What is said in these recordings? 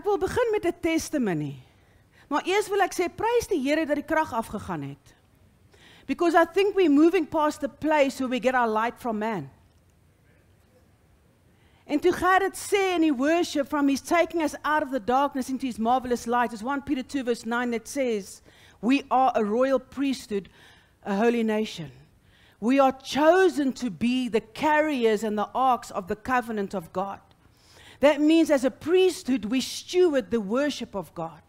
Ek wil begin met 'n testimony. Maar eers wil ek sê, prys die Here dat die krag afgegaan het. Because I think we're moving past the place where we get our light from man. En toe gaat het sê in die worship, from He's taking us out of the darkness into His marvelous light. It's 1 Peter 2 verse 9 that says, we are a royal priesthood, a holy nation. We are chosen to be the carriers and the arks of the covenant of God. That means as a priesthood, we steward the worship of God.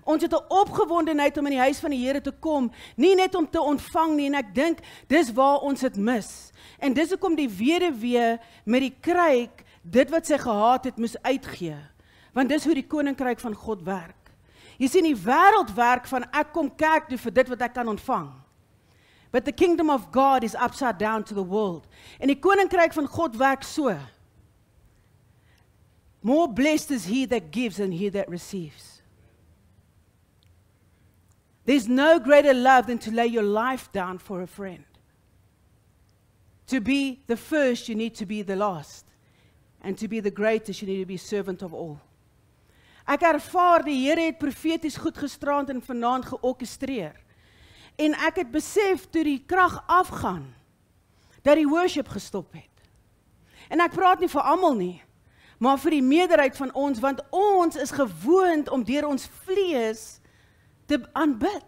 Ons het 'n opgewondenheid om in die huis van die Here te kom, nie net om te ontvang nie, en ek dink, dis waar ons het mis. En dis hoekom die weduwee met die kruik, dit wat sy gehaat het, moes uitgee. Want dis hoe die koninkryk van God werk. Jy sien, die wêreld werk van, ek kom kerk toe vir dit wat ek kan ontvang. But the kingdom of God is upside down to the world. En die koninkryk van God werk so. More blessed is he that gives than he that receives. There's no greater love than to lay your life down for a friend. To be the first, you need to be the last. And to be the greatest, you need to be servant of all. Ek ervaar die Here het profeties goed gisterand en vanaand georkestreer. En ek het besef toe die krag afgaan, dat die worship gestop het. En ek praat nie vir almal nie, maar vir die meerderheid van ons, want ons is gewoond om deur ons vlees te aanbid.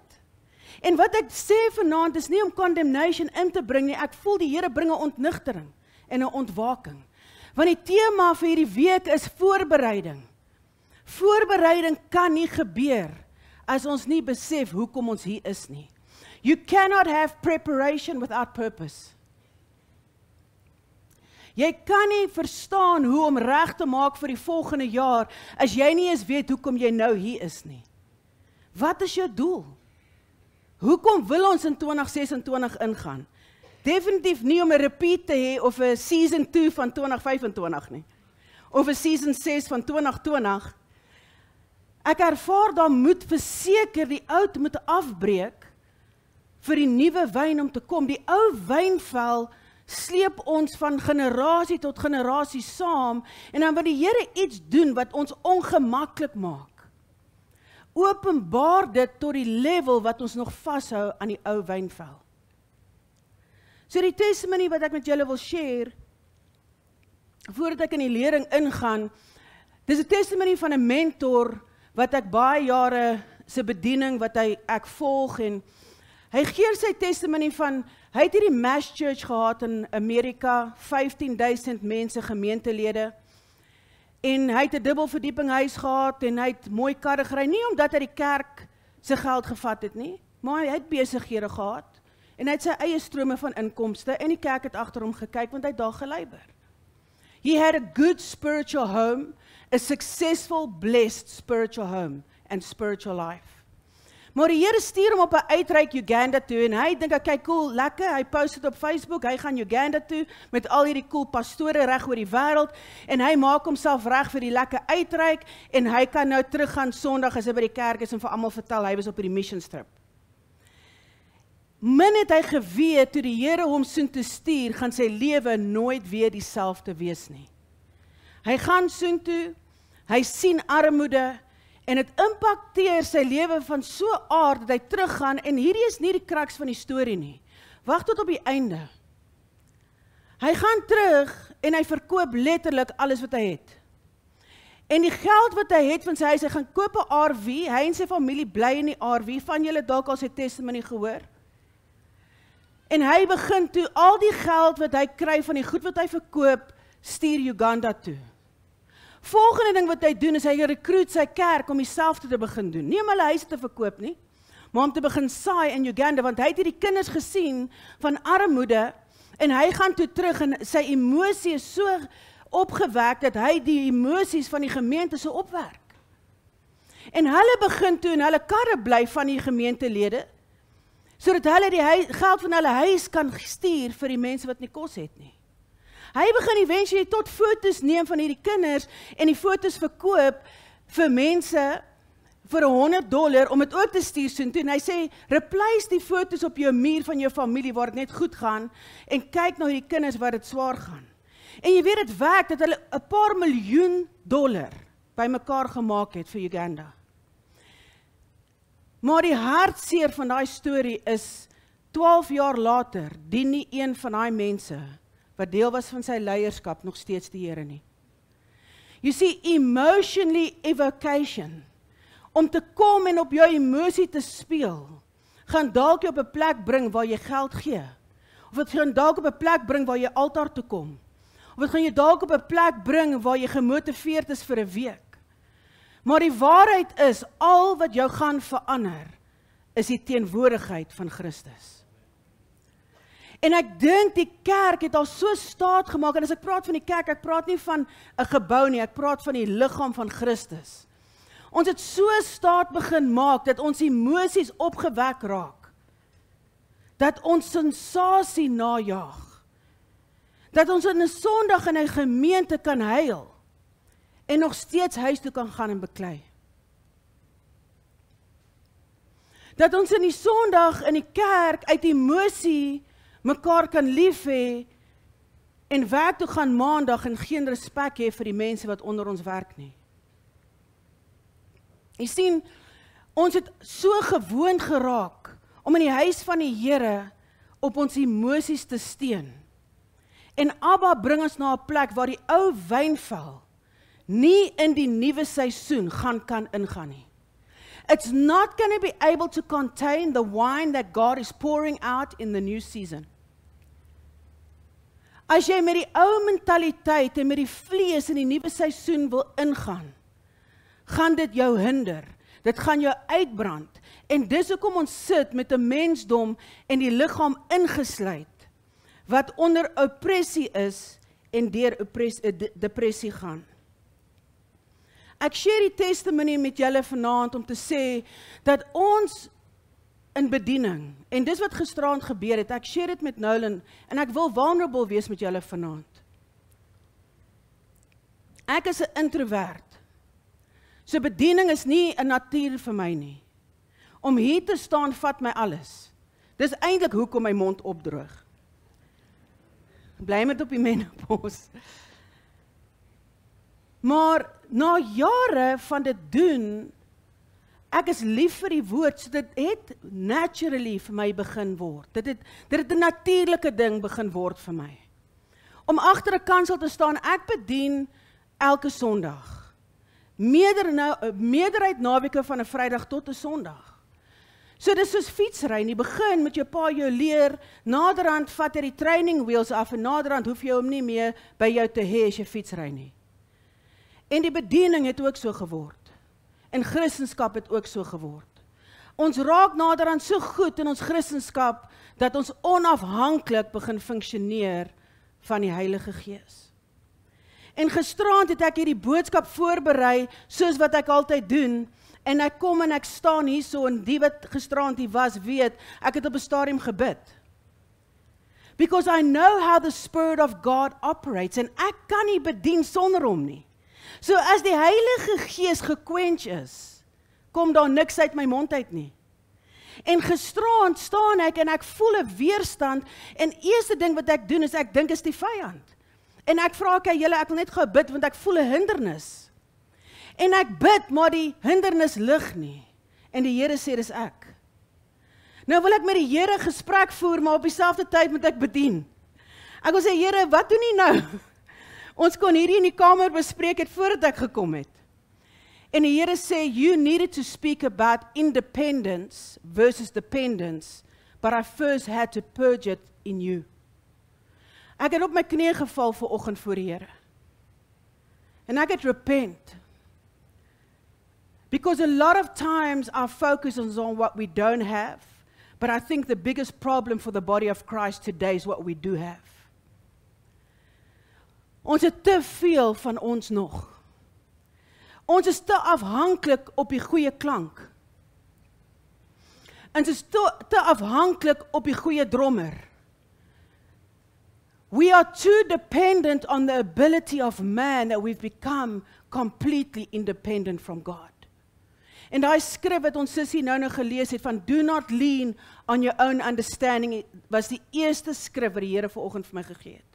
En wat ek sê vanaand is nie om condemnation in te bring nie, ek voel die Here bring 'n ontnigtering en 'n ontwaking. Want die tema vir hierdie week is voorbereiding. Voorbereiding kan nie gebeur as ons nie besef hoekom ons hier is nie. You cannot have preparation without purpose. Jy kan nie verstaan hoe om reg te maak vir die volgende jaar, as jy nie eens weet hoekom jy nou hier is nie. Wat is jou doel? Hoekom wil ons in 2026 ingaan? Definitief nie om 'n repeat te hê, of 'n season 2 van 2025 nie. Of 'n season 6 van 2020. Ek ervaar daar moet verseker die oud moet afbreek, vir die nuwe wyn om te kom. Die ou wynvel sleep ons van generasie tot generasie saam, en dan wil die Here iets doen wat ons ongemaklik maak. Openbaar dit tot die level wat ons nog vashou aan die ou wynvel. So die testimony wat ek met julle wil share, voordat ek in die lering ingaan, dis 'n testimony van 'n mentor, wat ek baie jare se bediening, wat ek volg, en hy gee sy testimony van, hy het hierdie Mass Church gehad in Amerika, 15,000 mense, gemeentelede, en hy het 'n dubbelverdieping huis gehad, en hy het mooi karre gery, nie omdat hy die kerk sy geld gevat het nie, maar hy het besighede gehad, en hy het sy eie strome van inkomste, en die kerk het agter hom gekyk, want hy het daar geluiber. He had a good spiritual home, a successful, blessed spiritual home and spiritual life. Maar die Here stuur hom op 'n uitreik Uganda toe, en hy dink, kyk cool, lekker, hy post dit op Facebook, hy gaan Uganda toe, met al hierdie cool pastore reg oor die wêreld, en hy maak homself reg vir die lekker uitreik, en hy kan nou teruggaan Sondag as hy by die kerk is, en vir almal vertel, hy was op hierdie mission trip. Min het hy geweet, toe die Here hom soontoe stuur, gaan sy lewe nooit weer dieselfde wees nie. Hy gaan soontoe, hy sien armoede, en het impakteer sy lewe van so aard, dat hy teruggaan, en hierdie is nie die kraks van die storie nie. Wag tot op die einde. Hy gaan terug, en hy verkoop letterlik alles wat hy het. En die geld wat hy het van sy huis, hy gaan koop 'n RV, hy en sy familie bly in die RV, van julle dalk al sy testimony gehoor. En hy begin toe, al die geld wat hy kry van die goed wat hy verkoop, stuur Uganda toe. Volgende ding wat hy doen, is hy recruit sy kerk om dieselfde te begin doen. Nie om hulle huise te verkoop nie, maar om te begin saai in Uganda, want hy het hierdie kinders gesien van armoede, en hy gaan toe terug, en sy emosie is so opgewek, dat hy die emosies van die gemeente so opwerk. En hulle begin toe, en hulle karre bly van die gemeentelede, sodat hulle die geld van hulle huis kan stuur vir die mense wat nie kos het nie. Hy begin eventually tot foto's neem van hierdie kinders, en die foto's verkoop vir mense vir $100 om dit ook te stuur soontoe. En hy sê, replace die foto's op jou muur van jou familie waar dit net goed gaan, en kyk na die kinders waar dit swaar gaan. En jy weet, het werk dat hulle $1 paar miljoen bymekaar gemaak het vir Uganda. Maar die hartseer van daai storie is 12 jaar later dien nie een van daai mense wat deel was van sy leierskap nog steeds die Here nie. You see, emotionally evocation, om te kom en op jou emosie te speel, gaan dalk jou op 'n plek bring waar jy geld gee. Of dit gaan dalk op 'n plek bring waar jy altaar toe kom. Of dit gaan jy dalk op 'n plek bring waar jy gemotiveerd is vir 'n week. Maar die waarheid is, al wat jou gaan verander, is die teenwoordigheid van Christus. En ek dink die kerk het al so staat gemaak, en as ek praat van die kerk, ek praat nie van 'n gebou nie, ek praat van die liggaam van Christus. Ons het so staat begin maak, dat ons emosies opgewek raak. Dat ons sensasie najaag. Dat ons in 'n Sondag in 'n gemeente kan huil, en nog steeds huis toe kan gaan en beklei. Dat ons in die Sondag in die kerk uit emosie mekaar kan lief hê en werk toe gaan Maandag en geen respek hê vir die mense wat onder ons werk nie. Jy sien, ons het so gewoond geraak om in die huis van die Here op ons emosies te steun. En Abba bring ons na 'n plek waar die ou wynvel nie in die nuwe seisoen kan ingaan nie. It's not going to be able to contain the wine that God is pouring out in the new season. As jy met die ou mentaliteit en met die vlees in die nuwe seisoen wil ingaan, gaan dit jou hinder. Dit gaan jou uitbrand. En dis hoekom ons sit met 'n mensdom en die liggaam ingesluit, wat onder oppressie is en deur depressie gaan. Ek share die testimony met julle vanaand om te sê, dat ons in bediening, en dis wat gisteraand gebeur het, ek share dit met Nolan, en ek wil vulnerable wees met julle vanaand. Ek is 'n introvert, so bediening is nie 'n natuur vir my nie. Om hier te staan vat my alles. Dis eintlik hoekom my mond opdroog. Bly met op die menopause. Maar na jare van dit doen, ek is lief vir die woord, so dit het naturally vir my begin word. Dit het 'n natuurlike ding begin word vir my. Om agter 'n kansel te staan, ek bedien elke Sondag. Meerderheid naweke van 'n Vrydag tot 'n Sondag. So dis soos fietsry, in die begin moet jou pa jou leer, naderhand vat hy die training wheels af, en naderhand hoef jy hom nie meer by jou te hê as jy fietsry nie. En die bediening het ook so geword. En Christendom het ook so geword. Ons raak naderhand so goed in ons Christendom, dat ons onafhanklik begin funksioneer van die Heilige Gees. En gisteraand het ek hierdie boodskap voorberei, soos wat ek altyd doen, en ek kom en ek staan hierso, en die wat gisteraand hier was, weet, ek het op 'n stadium gebid. Because I know how the Spirit of God operates, en ek kan nie bedien sonder hom nie. So as die Heilige Gees gekwench is, kom daar niks uit my mond uit nie. En gisteraand staan ek en ek voel 'n weerstand, en eerste ding wat ek doen is ek dink is die vyand. En ek vra julle, ek wil net gou bid want ek voel 'n hindernis. En ek bid, maar die hindernis lig nie. En die Here sê dis ek. Nou wil ek met die Here gesprek voer, maar op dieselfde tyd moet ek bedien. Ek wil sê, Here, wat doen U nou? Ons kon hierdie in die kamer bespreek het voordat ek gekom het. En die Here sê, you needed to speak about independence versus dependence, but I first had to purge it in you. Ek het op my knieë geval vanoggend voor die Here. En ek het repent. Because a lot of times our focus is on what we don't have, but I think the biggest problem for the body of Christ today is what we do have. Ons het te veel van ons nog. Ons is te afhanklik op die goeie klank. Ons is te afhanklik op die goeie drummer. We are too dependent on the ability of man that we've become completely independent from God. En daai skrif wat ons sussie nou gelees het van do not lean on your own understanding, was die eerste skrif wat die Here vanoggend vir my gegee het.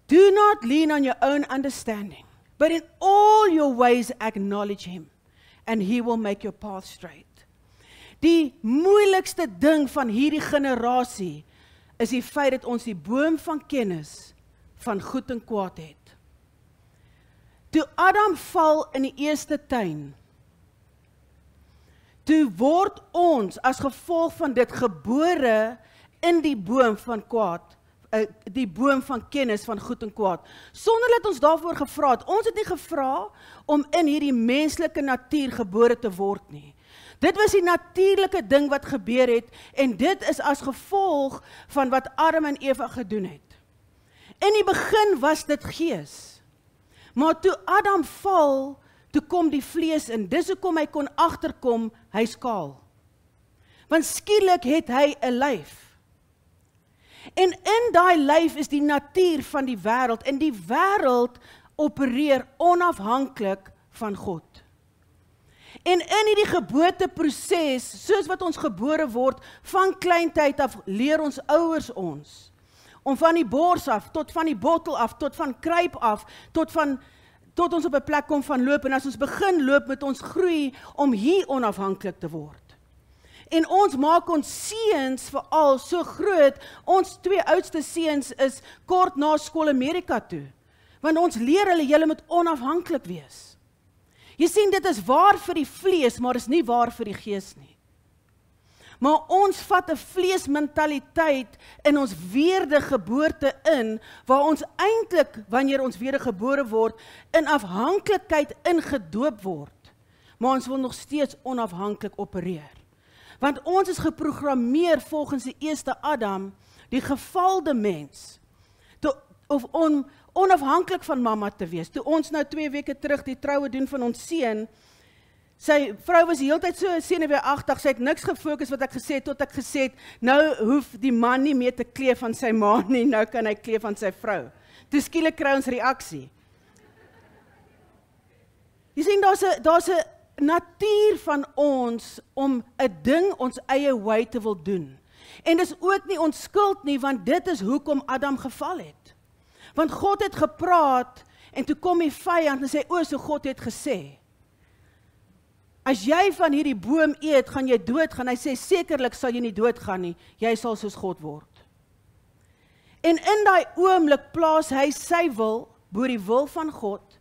Do not lean on your own understanding, But in all your ways acknowledge him, and he will make your path straight. Die moeilikste ding van hierdie generasie is die feit dat ons die boom van kennis van goed en kwaad het. Toe Adam val in die eerste tuin, toe word ons as gevolg van dit gebore in die boom van kwaad, die boom van kennis van goed en kwaad, sonder dat ons daarvoor gevra het. Ons het nie gevra om in hierdie menslike natuur gebore te word nie. Dit was die natuurlike ding wat gebeur het, en dit is as gevolg van wat Adam en Eva gedoen het. In die begin was dit gees, maar toe Adam val, toe kom die vlees in, dis hoekom hy kon agterkom, hy's kaal. Want skielik het hy 'n lyf. En in daai lyf is die natuur van die wêreld, en die wêreld opereer onafhanklik van God. En in hierdie geboorteproses, soos wat ons gebore word, van kleintyd af leer ons ouers ons, om van die bors af, tot van die bottel af, tot van kruip af, tot ons op 'n plek kom van loop, en as ons begin loop, moet ons groei om hier onafhanklik te word. En ons maak ons seuns veral so groot, ons 2 oudste seuns is kort na skool Amerika toe, want ons leer hulle, julle moet onafhanklik wees. Jy sien, dit is waar vir die vlees, maar is nie waar vir die gees nie. Maar ons vat 'n vleesmentaliteit in ons wedergeboorte in, waar ons eintlik, wanneer ons wedergebore word, in afhanklikheid ingedoop word. Maar ons wil nog steeds onafhanklik opereer. Want ons is geprogrammeer volgens die eerste Adam, die gevalde mens, om onafhanklik van mamma te wees. Toe ons nou 2 weke terug die troue doen van ons seun, sy vrou was die hele tyd so senuweeagtig, sy het niks gefokus wat ek gesê het, tot ek gesê het, nou hoef die man nie meer te kleef van sy ma nie, nou kan hy kleef van sy vrou. Toe skielik kry ons reaksie. Jy sien, daar's 'n natuur van ons om 'n ding ons eie way te wil doen. En dis ook nie ons skuld nie, want dit is hoekom Adam geval het. Want God het gepraat, en toe kom die vyand en sê, so God het gesê, as jy van hierdie boom eet, gaan jy doodgaan. Hy sê, sekerlik sal jy nie doodgaan nie, jy sal soos God word. En in daai oomblik plaas hy sy wil, bo die wil van God,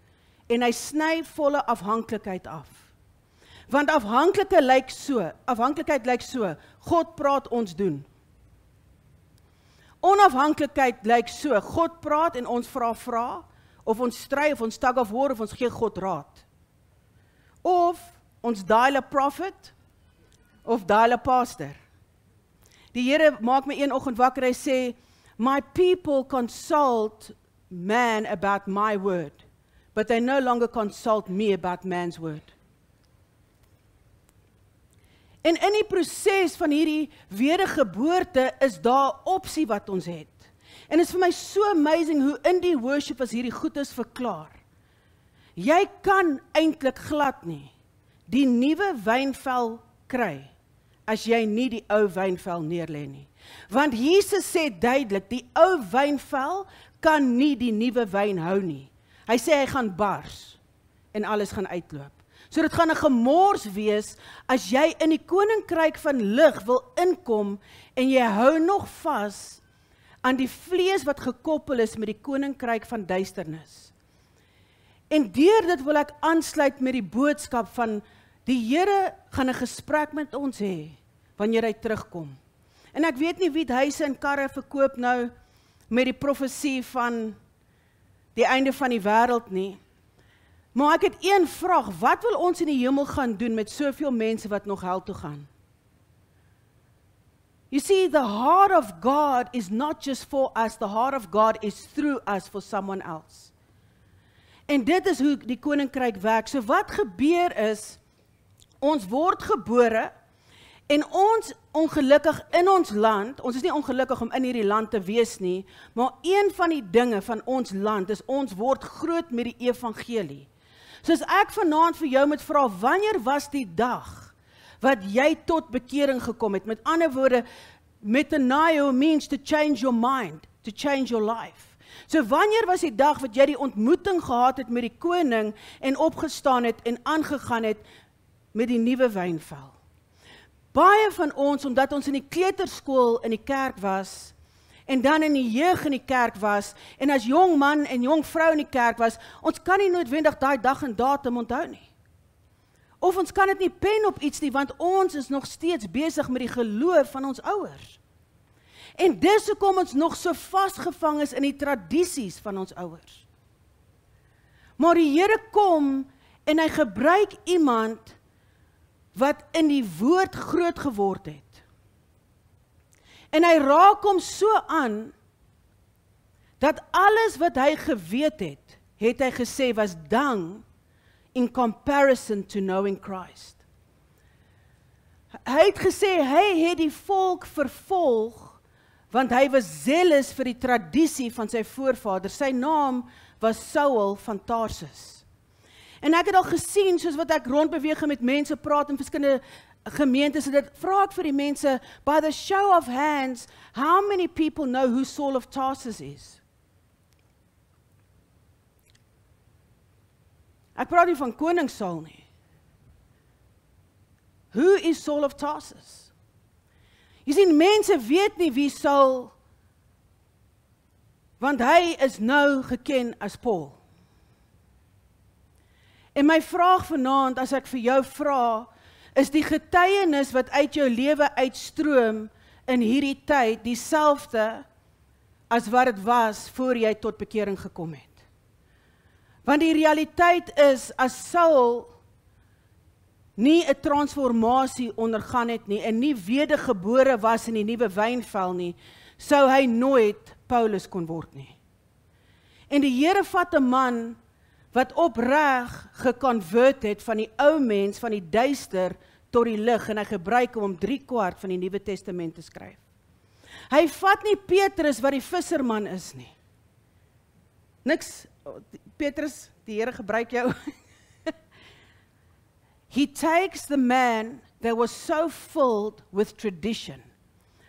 en hy sny volle afhanklikheid af. Want afhanklikheid lyk so, God praat, ons doen. Onafhanklikheid lyk so, God praat en ons vra, of ons stry, of ons tug of war, of ons gee God raad. Of ons dial 'n prophet, of dial 'n pastor. Die Here maak my een oggend wakker, hy sê, my people consult man about my word, but they no longer consult me about man's word. En in die proses van hierdie wedergeboorte is daar opsie wat ons het. En is vir my so amazing hoe in die worship as hierdie goed is verklaar. Jy kan eintlik glad nie die nuwe wynvel kry as jy nie die ou wynvel neerlê nie. Want Jesus sê duidelik, die ou wynvel kan nie die nuwe wyn hou nie. Hy sê hy gaan bars en alles gaan uitloop. So dit gaan 'n gemors wees as jy in die koninkryk van lig wil inkom en jy hou nog vas aan die vlees wat gekoppel is met die koninkryk van duisternis. En deur dit wil ek aansluit met die boodskap van die Here gaan 'n gesprek met ons hê wanneer hy terugkom. En ek weet nie wie het huise en karre verkoop nou met die profesie van die einde van die wêreld nie. Maar ek het een vraag, wat wil ons in die hemel gaan doen met soveel mense wat nog hel toe gaan? You see, the heart of God is not just for us, the heart of God is through us for someone else. En dit is hoe die koninkryk werk. So wat gebeur is, ons word gebore, en ons ongelukkig in ons land, ons is nie ongelukkig om in hierdie land te wees nie, maar een van die dinge van ons land is, ons word groot met die evangelie. Soos ek vanaand vir jou moet vra, wanneer was die dag wat jy tot bekering gekom het? Met ander woorde, metanoia means to change your mind, to change your life. So wanneer was die dag wat jy die ontmoeting gehad het met die koning en opgestaan het en aangegaan het met die nuwe wynvel? Baie van ons, omdat ons in die kleuterskool in die kerk was, en dan in die jeug in die kerk was, en as jong man en jong vrou in die kerk was, ons kan nie noodwendig daai dag en datum onthou nie. Of ons kan dit nie pen op iets nie, want ons is nog steeds besig met die geloof van ons ouers. En dis hoekom ons nog so vasgevang is in die tradisies van ons ouers. Maar die Here kom en hy gebruik iemand wat in die woord groot geword het. En hy raak hom so aan, dat alles wat hy geweet het, het hy gesê was dung in comparison to knowing Christ. Hy het gesê, hy het die volk vervolg, want hy was zealous vir die tradisie van sy voorvader. Sy naam was Saul van Tarsus. En ek het al gesien, soos wat ek rondbeweeg en met mense praat in verskillende gemeentes, en dit vra ek vir die mense, by the show of hands, how many people know who Saul of Tarsus is? Ek praat nie van koning Saul nie. Who is Saul of Tarsus? Jy sien, mense weet nie wie Saul, want hy is nou geken as Paul. En my vraag vanaand, as ek vir jou vra, is die getuienis wat uit jou lewe uitstroom in hierdie tyd dieselfde as wat dit was voor jy tot bekering gekom het? Want die realiteit is, as Saul nie 'n transformasie ondergaan het nie, en nie wedergebore was in die nuwe wynvel nie, sou hy nooit Paulus kon word nie. En die Here vat 'n man wat opreg geconvert het van die ou mens, van die duister tot die lig, en hy gebruik hom om 3/4 van die Nuwe Testament te skryf. Hy vat nie Petrus wat die visserman is nie. Niks, Petrus, die Here gebruik jou. He takes the man that was so filled with tradition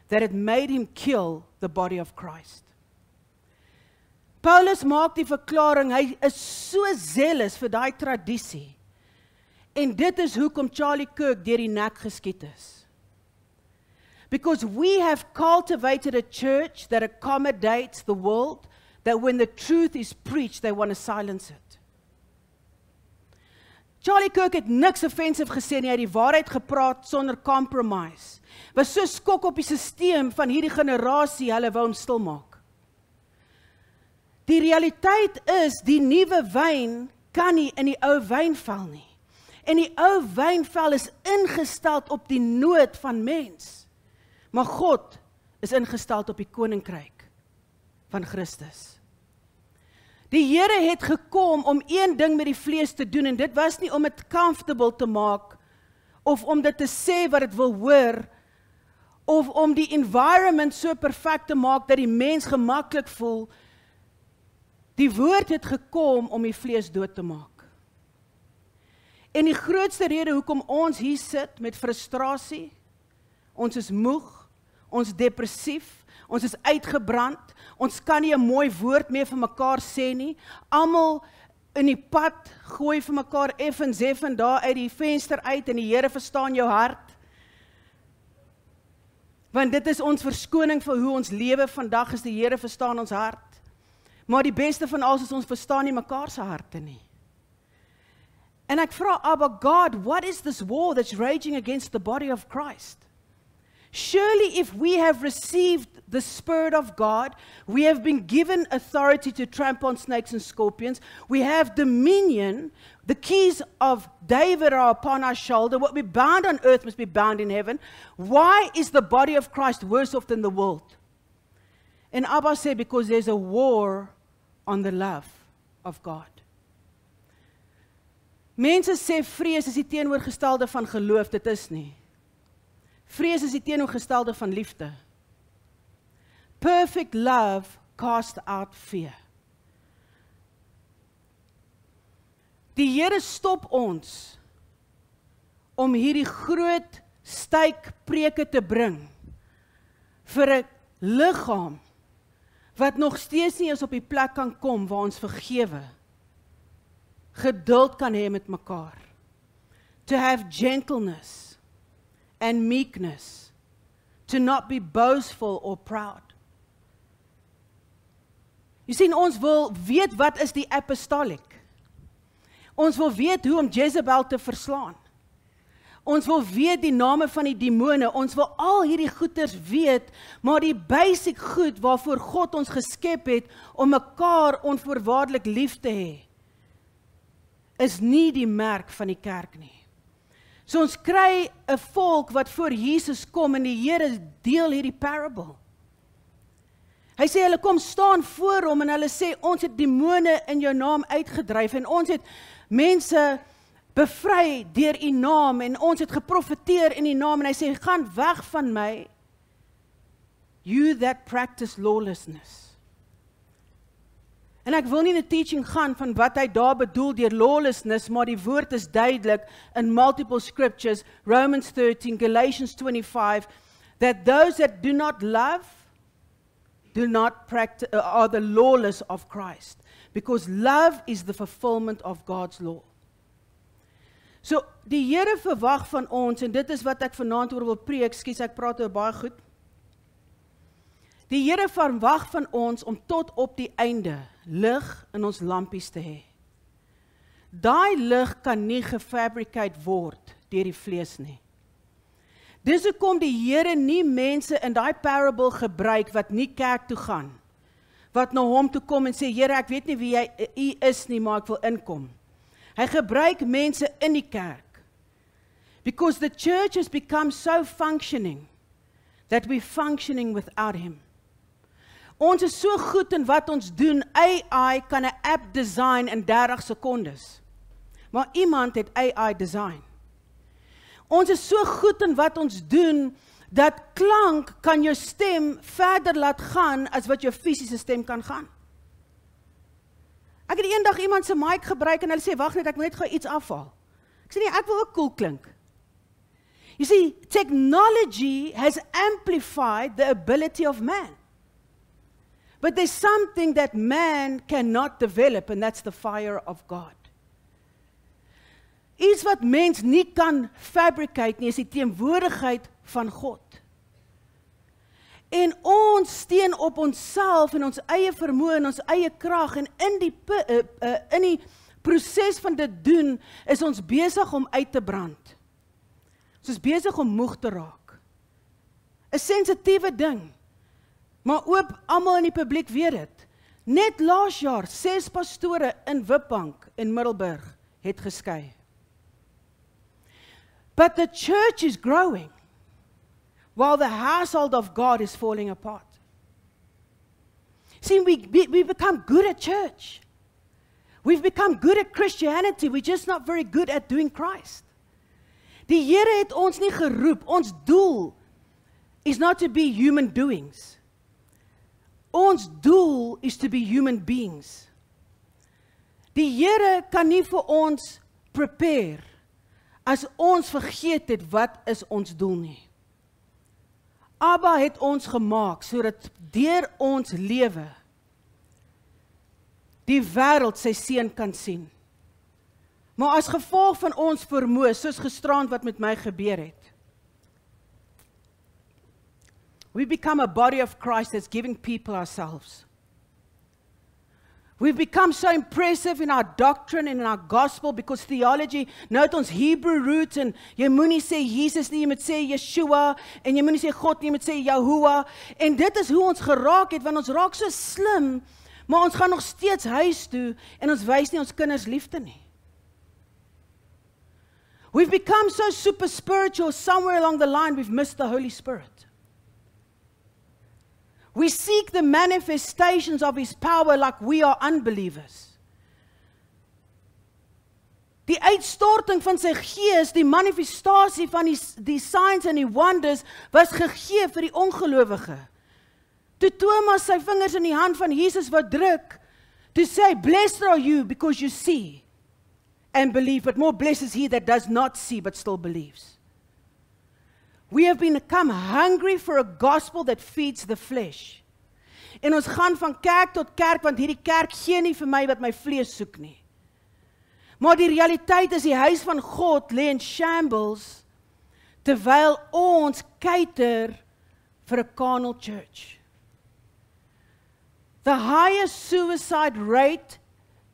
that it made him kill the body of Christ. Paulus maak die verklaring, hy is so zealous vir daai tradisie. En dit is hoekom Charlie Kirk deur die nek geskiet is. Because we have cultivated a church that accommodates the world, that when the truth is preached, they want to silence it. Charlie Kirk het niks offensive gesê nie, hy het die waarheid gepraat sonder compromise. Was so skok op die sisteem van hierdie generasie, hulle wou hom stilmaak. Die realiteit is, die nuwe wyn kan nie in die ou wynvel nie. En die ou wynvel is ingestel op die nood van mens. Maar God is ingestel op die koninkryk van Christus. Die Here het gekom om een ding met die vlees te doen, en dit was nie om dit comfortable te maak, of om dit te sê wat dit wil hoor, of om die environment so perfect te maak, dat die mens gemaklik voel. Die woord het gekom om die vlees dood te maak. En die grootste rede hoekom ons hier sit met frustrasie, ons is moeg, ons depressief, ons is uitgebrand, ons kan nie 'n mooi woord meer vir mekaar sê nie, almal in die pad gooi vir mekaar effens daar uit die venster uit, en die Here verstaan jou hart. Want dit is ons verskoning vir hoe ons lewe vandag is, die Here verstaan ons hart. Maar die beste van alles is ons verstaan nie mekaar se harte nie. En ek vra, Abba God, what is this war that's raging against the body of Christ? Surely if we have received the Spirit of God, we have been given authority to trample on snakes and scorpions, we have dominion, the keys of David are upon our shoulder, what we bound on earth must be bound in heaven. Why is the body of Christ worse off than the world? And Abba said, because there's a war on the love of God. Mense sê vrees is die teenoorgestelde van geloof, dit is nie. Vrees is die teenoorgestelde van liefde. Perfect love cast out fear. Die Here stop ons om hierdie groot styk preke te bring vir 'n liggaam wat nog steeds nie eens op die plek kan kom waar ons vergewe, geduld kan hê met mekaar. To have gentleness and meekness, to not be boastful or proud. Jy sien, ons wil weet wat is die apostolic. Ons wil weet hoe om Jezebel te verslaan. Ons wil weet die name van die demone, ons wil al hierdie goeders weet, maar die basic goed waarvoor God ons geskep het, om mekaar onvoorwaardelik lief te hê, is nie die merk van die kerk nie. So ons kry 'n volk wat voor Jesus kom, en die Here deel hierdie parable. Hy sê, hulle kom staan voor hom, en hulle sê, ons het demone in jou naam uitgedryf, en ons het mense bevry deur u naam, en ons het geprofeteer in u naam, en hy sê, gaan weg van my, you that practice lawlessness. En ek wil nie in 'n teaching gaan van wat hy daar bedoel deur lawlessness, maar die woord is duidelik in multiple scriptures, Romans 13, Galatians 25, that those that do not love, do not practice, are the lawless of Christ, because love is the fulfillment of God's law. So, die Here verwag van ons, en dit is wat ek vanaand oor wil preek, ekskuus, ek praat oor baie goed. Die Here verwag van ons om tot op die einde lig in ons lampies te hê. Daai lig kan nie gefabricate word deur die vlees nie. Dis hoekom die Here nie mense in daai parable gebruik wat nie kerk toe gaan, wat na hom toe kom en sê, Here, ek weet nie wie u is nie, maar ek wil inkom. Hy gebruik mense in die kerk. Because the church has become so functioning, that we're functioning without him. Ons is so goed in wat ons doen, AI kan 'n app design in 30 sekondes. Maar iemand het AI design. Ons is so goed in wat ons doen, dat klank kan jou stem verder laat gaan, as wat jou fisiese stem kan gaan. Ek het eendag iemand se mic gebruik, en hulle sê, wag net, ek moet net gou iets afhaal. Ek sê, nee, ek wil ook cool klink. You see, technology has amplified the ability of man. But there's something that man cannot develop, and that's the fire of God. Iets wat mens nie kan fabricate nie, is die teenwoordigheid van God. En ons steun op onsself en ons eie vermoë en ons eie krag, en in die proses van dit doen, is ons besig om uit te brand. Ons is besig om moeg te raak. 'n Sensitiewe ding. Maar ook almal in die publiek weet dit. Net laas jaar 6 pastore in Witbank in Middelburg het geskei. But the church is growing, while the household of God is falling apart. See, we become good at church. We've become good at Christianity, we're just not very good at doing Christ. Die Here het ons nie geroep, ons doel is not to be human doings. Ons doel is to be human beings. Die Here kan nie vir ons prepare as ons vergeet het wat is ons doel nie. Abba het ons gemaak sodat deur ons lewe die wêreld sy seun kan sien. Maar as gevolg van ons vermoë, soos gisterand wat met my gebeur het, we become a body of Christ that's giving people ourselves. We've become so impressive in our doctrine and in our gospel because theology, nou het ons Hebrew roots en jy moet nie sê Jesus nie, jy moet sê Yeshua en jy moet nie sê God nie, jy moet sê Yahuwah en dit is hoe ons geraak het, want ons raak so slim, maar ons gaan nog steeds huis toe en ons wys nie ons kinders liefde nie. We've become so super spiritual, somewhere along the line we've missed the Holy Spirit. We seek the manifestations of His power like we are unbelievers. Die uitstorting van sy gees, die manifestasie van die signs and die wonders, was gegee vir die ongelowige. Toe Thomas sy vingers in die hand van Jesus wou druk, to say, blessed are you because you see and believe, but more blessed is he that does not see but still believes. We have become hungry for a gospel that feeds the flesh. En ons gaan van kerk tot kerk, want hierdie kerk gee nie vir my wat my vlees soek nie. Maar die realiteit is, die huis van God lê in shambles, terwyl ons cater vir 'n carnal church. The highest suicide rate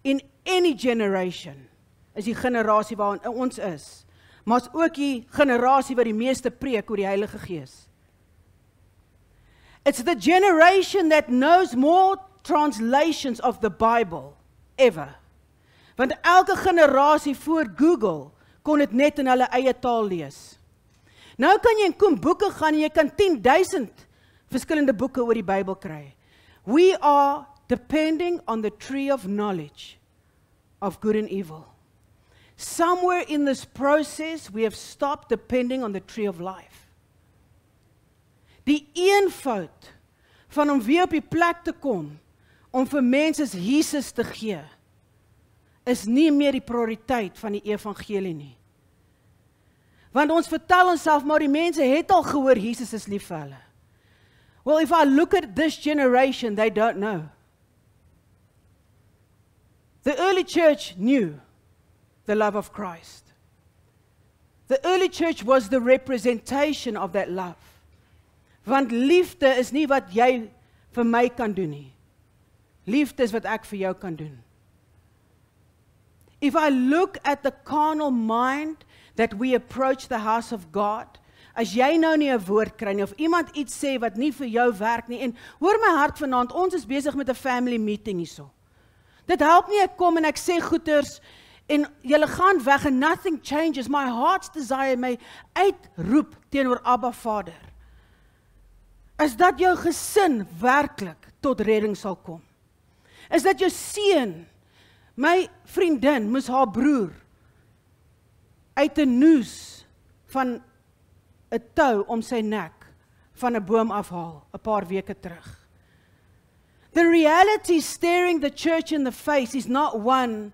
in any generation is die generasie waarin ons is, maar is ook die generasie wat die meeste preek oor die Heilige Gees. It's the generation that knows more translations of the Bible ever. Want elke generasie voor Google kon dit net in hulle eie taal lees. Nou kan jy in Koem boeke gaan en jy kan 10,000 verskillende boeke oor die Bybel kry. We are depending on the tree of knowledge of good and evil. Somewhere in this process, we have stopped depending on the tree of life. Die eenvoud van om weer op die plek te kom, om vir mense Jesus te gee, is nie meer die prioriteit van die evangelie nie. Want ons vertel onsself, maar die mense het al gehoor, Jesus is lief vir hulle. Well, if I look at this generation, they don't know. The early church knew the love of Christ. The early church was the representation of that love. Want liefde is nie wat jy vir my kan doen nie. Liefde is wat ek vir jou kan doen. If I look at the carnal mind that we approach the house of God, as jy nou nie 'n woord kry nie, of iemand iets sê wat nie vir jou werk nie, en hoor my hart vanaand, ons is besig met 'n family meeting hierso. Dit help nie ek kom en ek sê goeters, en julle gaan weg en nothing changes, my heart's desire my uitroep teenoor Abba Vader. Is dat jou gesin werklik tot redding sal kom? Is dat jou seun, my vriendin moes haar broer uit 'n noes van 'n tou om sy nek van 'n boom afhaal 'n paar weke terug. The reality staring the church in the face is not one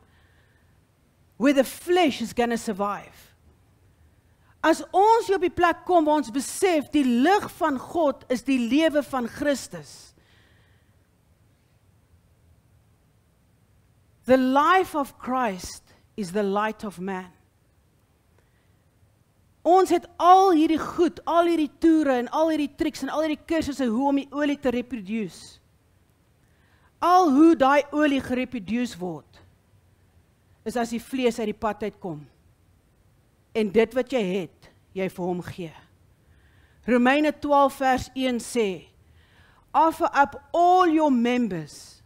where the flesh is going to survive. As ons op die plek kom waar ons besef die lig van God is die lewe van Christus. The life of Christ is the light of man. Ons het al hierdie goed, al hierdie toere en al hierdie triks en al hierdie kursusse hoe om die olie te reproduce. Al hoe daai olie gereproduce word, is as die vlees uit die pad uitkom. En dit wat jy het, jy vir hom gee. Romeine 12 vers 1 sê, offer up all your members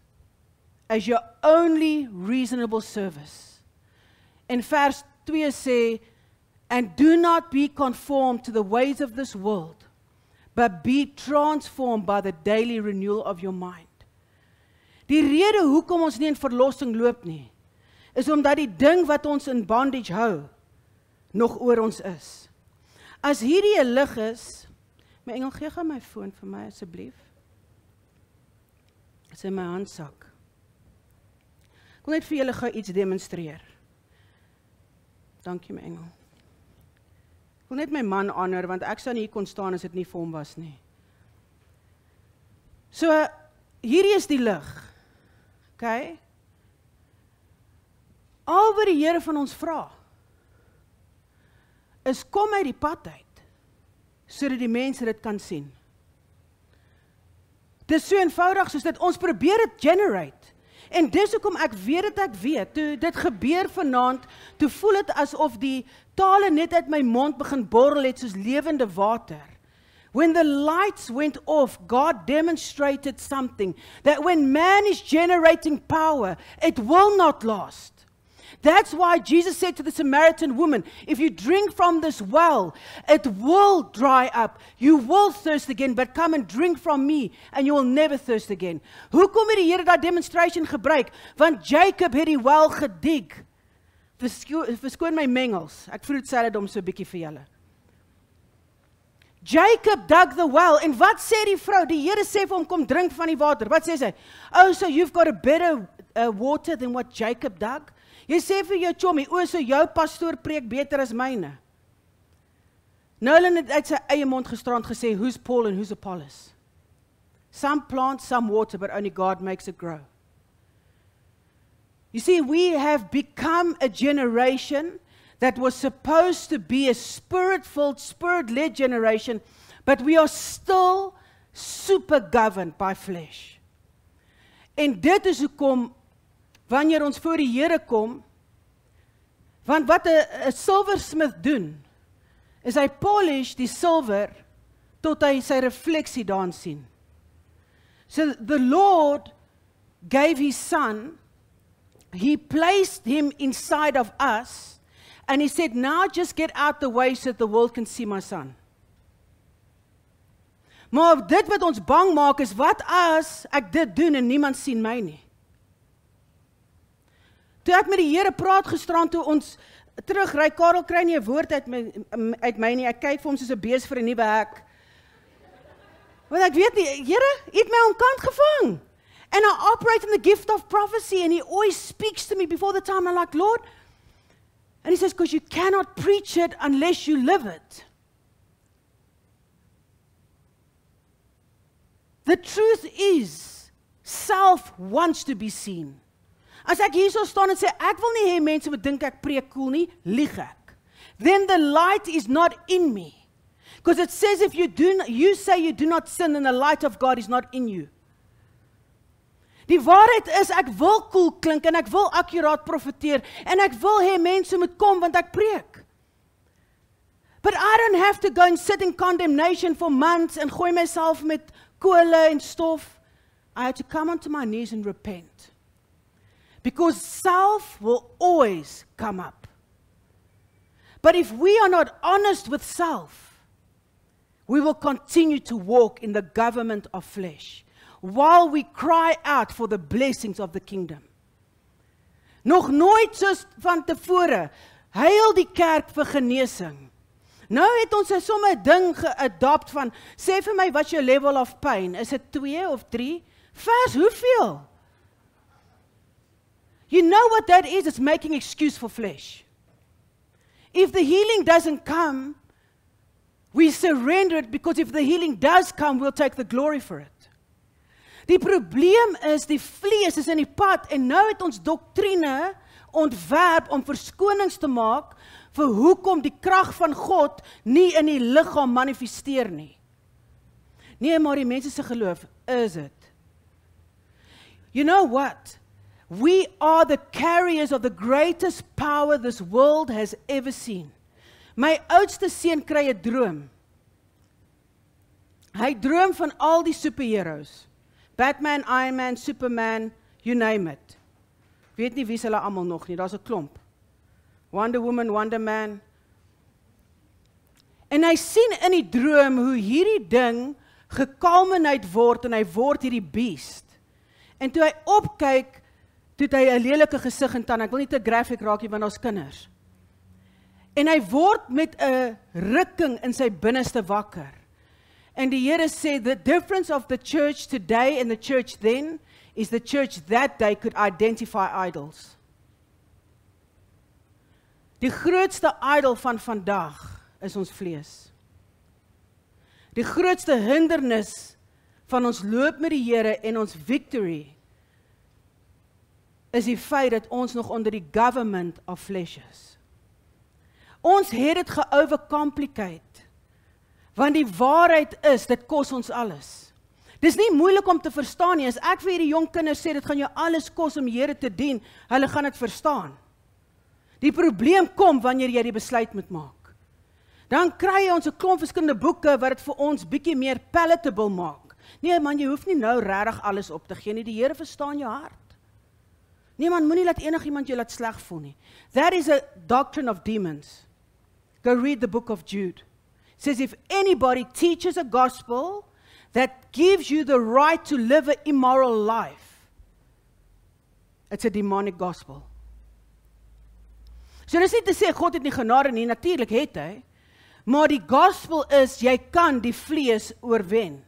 as your only reasonable service. En vers 2 sê, and do not be conformed to the ways of this world, but be transformed by the daily renewal of your mind. Die rede hoekom ons nie in verlossing loop nie, is omdat die ding wat ons in bondage hou, nog oor ons is. As hierdie 'n lig is, my engel gee gou my foon vir my asseblief. Dit is in my handsak. Ek wil net vir julle gou iets demonstreer. Dankie my engel. Ek wil net my man aanhoor, want ek sou nie hier kon staan as dit nie vir hom was nie. So, hierdie is die lig. Okay? Al wat die Here van ons vra, is kom uit die pad uit, sodat die mense dit kan sien. Dit is so eenvoudig soos dit, ons probeer dit generate, en dis hoekom ek weet, toe dit gebeur vanaand, toe voel dit asof die tale net uit my mond begin borrel het, soos lewende water. When the lights went off, God demonstrated something, that when man is generating power, it will not last. That's why Jesus said to the Samaritan woman, if you drink from this well, it will dry up. You will thirst again, but come and drink from me, and you will never thirst again. Hoekom het die Here daai demonstration gebruik? Want Jacob het die wel gedig. Verskoon my mengels, ek vroeg dit om so 'n bietjie vir julle. Jacob dug the well, en wat sê die vrou? Die Here sê vir hom, kom drink van die water. Wat sê sy? Oh, so you've got a better water than what Jacob dug? Jy sê vir jou chommy, so jou pastoor preek beter as myne. Nou hulle het uit sy eie mond gestrand gesê, who's Paul and who's Apollos? Some plant, some water, but only God makes it grow. You see, we have become a generation that was supposed to be a spirit-filled, spirit-led generation, but we are still super governed by flesh. En dit is hoekom, wanneer ons voor die Here kom, want wat 'n silversmith doen, is hy polish die silwer, tot hy sy refleksie daarin sien. So the Lord gave His Son, He placed Him inside of us, and He said, now just get out the way so that the world can see my Son. Maar dit wat ons bang maak is, wat as ek dit doen en niemand sien my nie? Toe ek met die Here praat gisterand, toe ons terugry, Karel kry nie 'n woord uit my nie, ek kyk vir hom soos 'n bees vir 'n nuwe hek. Want ek weet nie, Here, U het my onkant gevang. And I operate in the gift of prophecy, and He always speaks to me before the time. I'm like, Lord, and He says, because you cannot preach it unless you live it. The truth is, self wants to be seen. As ek hier sou staan en sê, ek wil nie hê mense moet dink ek preek cool nie, lieg ek. Then the light is not in me. Because it says if you say you do not sin, then the light of God is not in you. Die waarheid is, ek wil cool klink en ek wil akkuraat profeteer en ek wil hê mense moet kom want ek preek. But I don't have to go and sit in condemnation for months en gooi myself met kole en stof. I had to come onto my knees and repent. Because self will always come up. But if we are not honest with self, we will continue to walk in the government of flesh, while we cry out for the blessings of the kingdom. Nog nooit soos van tevore, huil die kerk vir genesing. Nou het ons sommer 'n ding geadopt van, sê vir my wat jou level of pain, is dit 2 of 3? Vers hoeveel? You know what that is? It's making excuse for flesh. If the healing doesn't come, we surrender it, because if the healing does come, we'll take the glory for it. Die probleem is, die vlees is in die pad, en nou het ons doktrine ontwerp om verskonings te maak vir hoekom die krag van God nie in die liggaam manifesteer nie. Nee, maar die mense se geloof is dit. You know what? We are the carriers of the greatest power this world has ever seen. My oudste seun kry 'n droom. Hy droom van al die superheroes. Batman, Iron Man, Superman, you name it. Weet nie wie hulle almal nog nie, daar's 'n klomp. Wonder Woman, Wonder Man. En hy sien in die droom hoe hierdie ding gekalmeneerd word en hy word hierdie beast. En toe hy opkyk, toe het hy 'n lelike gesig en tande. Ek wil nie te graphic raak nie, want daar's kinders. En hy word met 'n rukking in sy binneste wakker. En die Here sê, the difference of the church today and the church then is the church that day could identify idols. Die grootste idol van vandag is ons vlees. Die grootste hindernis van ons loop met die Here en ons victory is die feit dat ons nog onder die government of flesh is. Ons het dit ge-overcomplicate. Want die waarheid is, dit kos ons alles. Dis nie moeilik om te verstaan nie. As ek vir hierdie jong kinders sê, dit gaan jou alles kos om die Here te dien, hulle gaan dit verstaan. Die probleem kom wanneer jy die besluit moet maak. Dan kry jy ons 'n klomp verskillende boeke wat dit vir ons bietjie meer palatable maak. Nee man, jy hoef nie nou regtig alles op te gee nie. Die Here verstaan jou hart. Nee man, moenie laat enigiemand jou laat sleg voel nie. That is a doctrine of demons. Go read the book of Jude. It says, if anybody teaches a gospel that gives you the right to live an immoral life, it's a demonic gospel. So dis nie te sê, God het nie genade nie, natuurlik het hy, maar die gospel is, jy kan die vlees oorwen.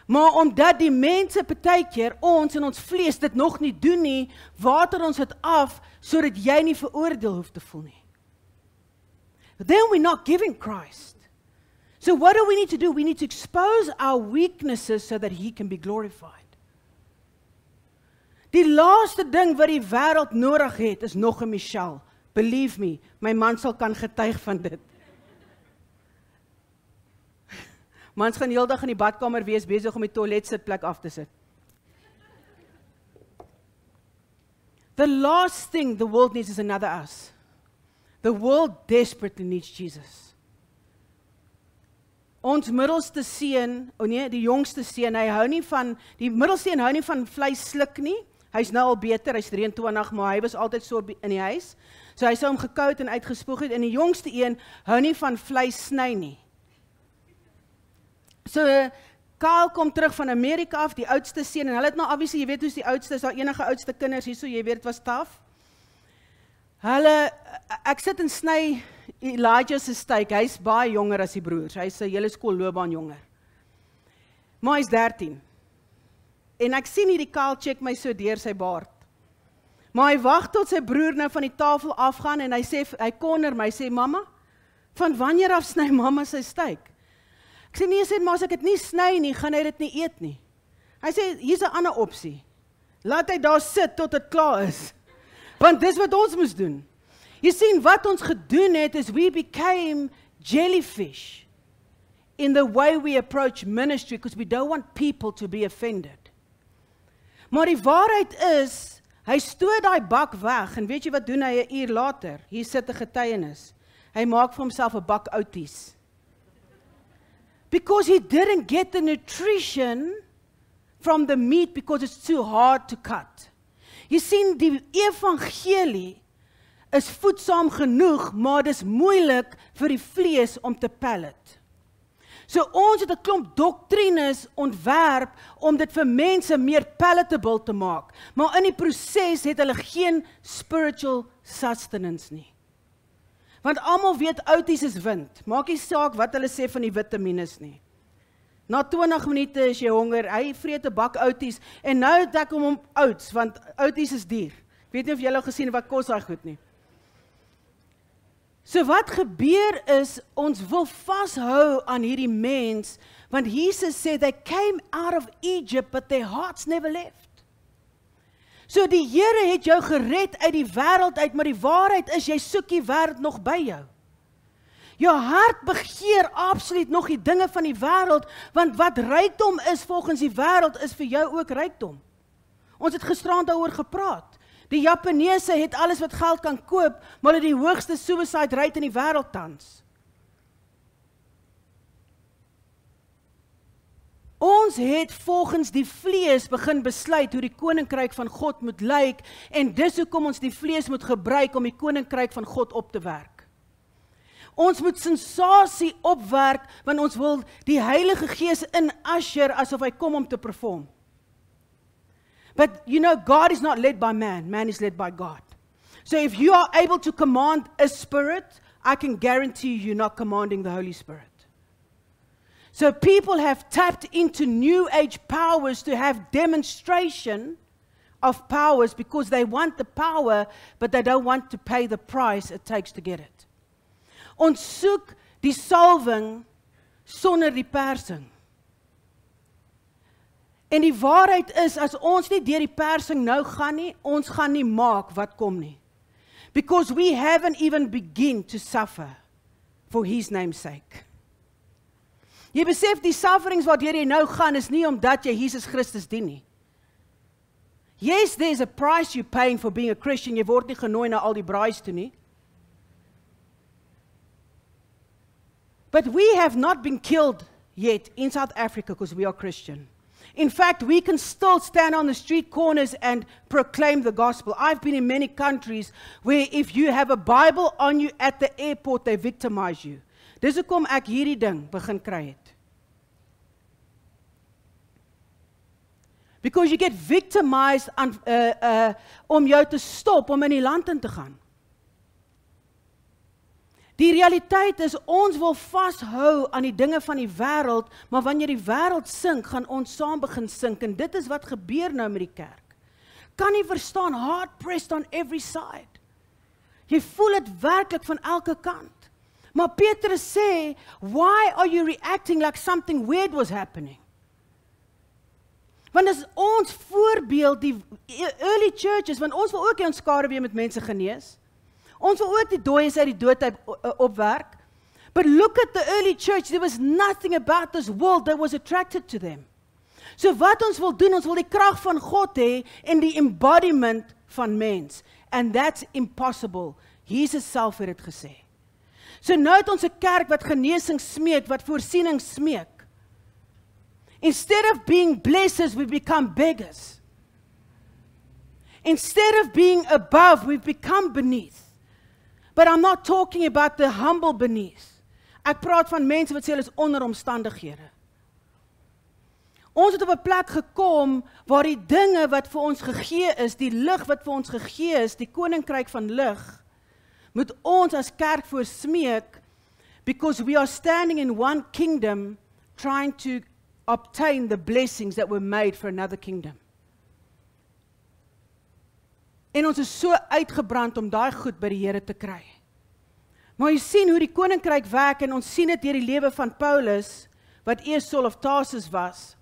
Maar omdat die mense partykeer, ons en ons vlees dit nog nie doen nie, water ons dit af, sodat jy nie veroordeel hoef te voel nie. Then we're not giving Christ. So what do we need to do? We need to expose our weaknesses so that He can be glorified. Die laaste ding wat die wêreld nodig het, is nog 'n Michelle. Believe me, my man sal kan getuig van dit. Mans gaan heeldag in die badkamer wees, besig om die toiletsitplek af te sit. The last thing the world needs is another us. The world desperately needs Jesus. Ons middelste seun, die jongste seun, die middelste een hou nie van vleis sluk nie. Hy's nou al beter, hy's 23, maar hy was altyd so in die huis. So hy sou hom gekou het en uitgespoeg het, en die jongste een hou nie van vleis sny nie. So, Kaal kom terug van Amerika af, die oudste seun, en hulle het nou obviously, jy weet hoe's die oudste, is daar enige oudste kinders hier, so jy weet, het was taaf. Ek sit en sny Elijah se steak, hy's baie jonger as die broers, hy's 'n hele skoolloopbaan jonger. Maar hy's 13. En ek sien hierdie Kaal check my so deur sy baard. Maar hy wag tot sy broer nou van die tafel afgaan, en hy corner my, sê, mamma, van wanneer af sny mamma sy steak? Ek sê, nee, maar as ek dit nie sny nie, gaan hy dit nie eet nie. Hy sê, hier's 'n ander opsie. Laat hy daar sit tot dit klaar is. Want dis wat ons moes doen. Jy sien, wat ons gedoen het, is we became jellyfish in the way we approach ministry, because we don't want people to be offended. Maar die waarheid is, hy stoot daai bak weg, en weet jy wat doen hy 'n uur later? Hier sit 'n getuienis. Hy maak vir homself 'n bak outies. Because he didn't get the nutrition from the meat because it's too hard to cut. Jy sien, die evangelie is voedsaam genoeg, maar dis moeilik vir die vlees om te pallet. So ons het 'n klomp doktrines ontwerp om dit vir mense meer palatable te maak, maar in die proses het hulle geen spiritual sustenance nie. Want almal weet outies is wind. Maak nie saak wat hulle sê van die vitamines nie. Na 20 minute is jy honger, hy vreet 'n bak outies, en nou het ek hom outs, want outies is duur. Ek weet nie of julle gesien wat kos daai goed nie. So wat gebeur is, ons wil vashou aan hierdie mens, want Jesus sê, they came out of Egypt, but their hearts never left. So die Here het jou gered uit die wêreld uit, maar die waarheid is, jy soek die wêreld nog by jou. Jou hart begeer absoluut nog die dinge van die wêreld, want wat rykdom is volgens die wêreld, is vir jou ook rykdom. Ons het gisterand daaroor gepraat. Die Japaneese het alles wat geld kan koop, maar hulle die hoogste suicide rate in die wêreld tans. Ons het volgens die vlees begin besluit hoe die koninkryk van God moet lyk, en dis hoekom ons die vlees moet gebruik om die koninkryk van God op te werk. Ons moet sensasie opwerk, want ons wil die Heilige Gees in usher asof hy kom om te perform. But you know, God is not led by man, man is led by God. So if you are able to command a spirit, I can guarantee you're not commanding the Holy Spirit. So people have tapped into new age powers to have demonstration of powers because they want the power, but they don't want to pay the price it takes to get it. Ons soek die salwing sonder die persing. En die waarheid is, as ons nie deur die persing nou gaan nie, ons gaan nie maak wat kom nie. Because we haven't even begin to suffer for His name's sake. Jy besef die sufferings wat jy nou gaan, is nie omdat jy Jesus Christus dien nie. Yes, there's a price you're paying for being a Christian, jy word nie genooi na al die braais toe nie. But we have not been killed yet in South Africa because we are Christian. In fact, we can still stand on the street corners and proclaim the gospel. I've been in many countries where if you have a Bible on you at the airport, they victimize you. Dis hoekom ek hierdie ding begin kry het. Because you get victimized om jou te stop om in die land in te gaan. Die realiteit is, ons wil vashou aan die dinge van die wêreld, maar wanneer die wêreld sink, gaan ons saam begin sink, en dit is wat gebeur nou met die kerk. Kan nie verstaan, hard pressed on every side. Jy voel dit werklik van elke kant. Maar Petrus sê, why are you reacting like something weird was happening? Want as ons voorbeeld, die early churches, want ons wil ook ons skare weer met mense genees. Ons wil ook die dooies uit die dood opwerk. But look at the early church, there was nothing about this world that was attracted to them. So wat ons wil doen, ons wil die krag van God hê en die embodiment van mens. And that's impossible. Jesus self het dit gesê. So nou het ons 'n kerk wat genesing smeek, wat voorsiening smeek. Instead of being blessers, we become beggars. Instead of being above, we've become beneath. But I'm not talking about the humble beneath. Ek praat van mense wat sê hulle is onder omstandighede. Ons het op 'n plek gekom waar die dinge wat vir ons gegee is, die lig wat vir ons gegee is, die koninkryk van lig, moet ons as kerk voorsmeek, because we are standing in one kingdom trying to obtain the blessings that were made for another kingdom. En ons is so uitgebrand om daai goed by die Here te kry. Maar jy sien hoe die koninkryk werk, en ons sien dit deur die lewe van Paulus, wat eers Saul of Tarsus was.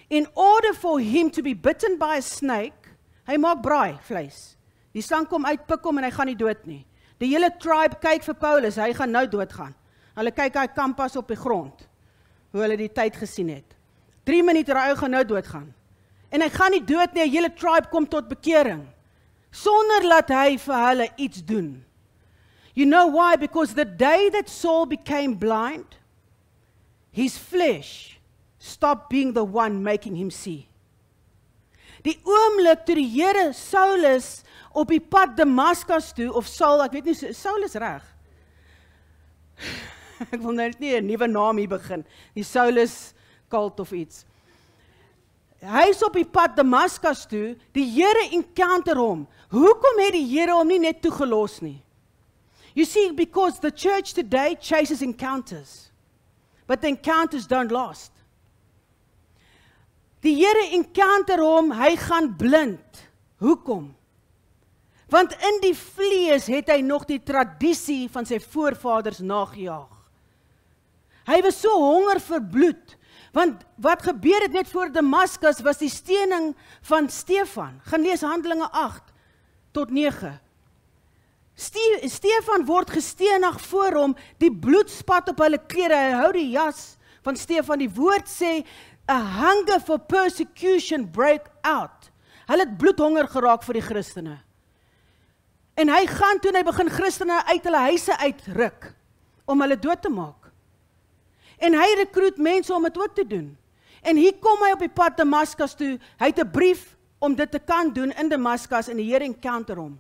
In order for him to be bitten by a snake, hy maak braai, vleis. Die slang kom uit, pik hom en hy gaan nie dood nie. Die hele tribe kyk vir Paulus, hy gaan nou doodgaan. Hulle kyk hy kampas op die grond, hoe hulle die tyd gesien het. 3 minute hy gaan nou doodgaan. En hy gaan nie dood nie, die hele tribe kom tot bekering, sonder dat hy vir hulle iets doen. You know why? Because the day that Saul became blind, his flesh stopped being the one making him see. Die oomblik toe die Here Saulus op die pad Damaskus toe, of Saul, ek weet nie, Saul is reg. Ek wil nou nie 'n nuwe naam hier begin, die Saulus cult of iets. Hy is op die pad Damaskus toe, die Here encounter hom. Hoekom het die Here hom nie net toegelos nie? You see, because the church today chases encounters, but the encounters don't last. Die Here encounter hom, hy gaan blind. Hoekom? Want in die vlees het hy nog die tradisie van sy voorvaders nagejaag. Hy was so honger vir bloed, want wat gebeur het net voor Damaskus was die stening van Stefan. Gaan lees Handelinge 8 tot 9. Stefan word gestenig voor hom, die bloed spat op hulle klere, hy hou die jas van Stefan, die woord sê, a hunger for persecution break out. Hulle het bloedhonger geraak vir die Christene. En hy gaan toe, hy begin Christene uit hulle huise uitruk, om hulle dood te maak. En hy rekruut mense om dit ook te doen. En hier kom hy op die pad Damaskus toe, hy het 'n brief om dit te kan doen in Damaskus, en die Here encounter hom.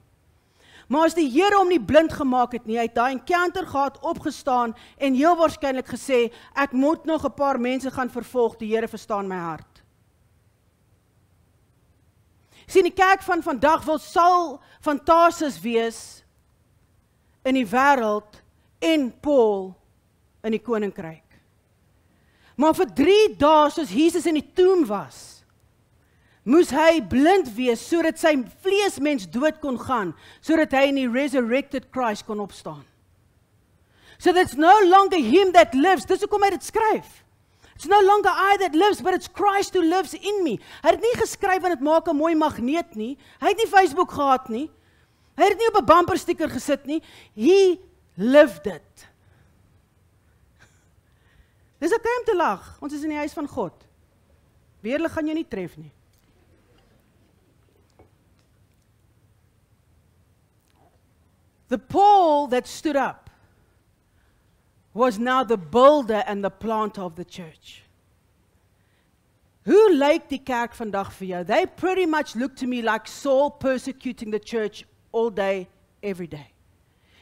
Maar as die Here hom nie blind gemaak het nie, hy het daai encounter gehad, opgestaan, en heel waarskynlik gesê, ek moet nog 'n paar mense gaan vervolg, die Here verstaan my hart. Sien, die kerk van vandag wil Saul van Tarsus wees in die wêreld en Paul in die koninkryk. Maar vir 3 dae, soos Jesus in die tomb was, moes hy blind wees, sodat sy vleesmens dood kon gaan, sodat hy in die resurrected Christ kon opstaan. So that's no longer him that lives, dis hoekom hy dit skryf. It's no longer I that lives, but it's Christ who lives in me. Hy het nie geskryf en het maak 'n mooi magneet nie, hy het nie Facebook gehad nie, hy het nie op 'n bumper sticker gesit nie, he lived it. Dis okay om te lag, ons is in die huis van God. Weerlig gaan jou nie tref nie. The Paul that stood up was now the builder and the planter of the church. Hoe lyk die kerk vandag vir jou? They pretty much look to me like Saul persecuting the church all day, every day.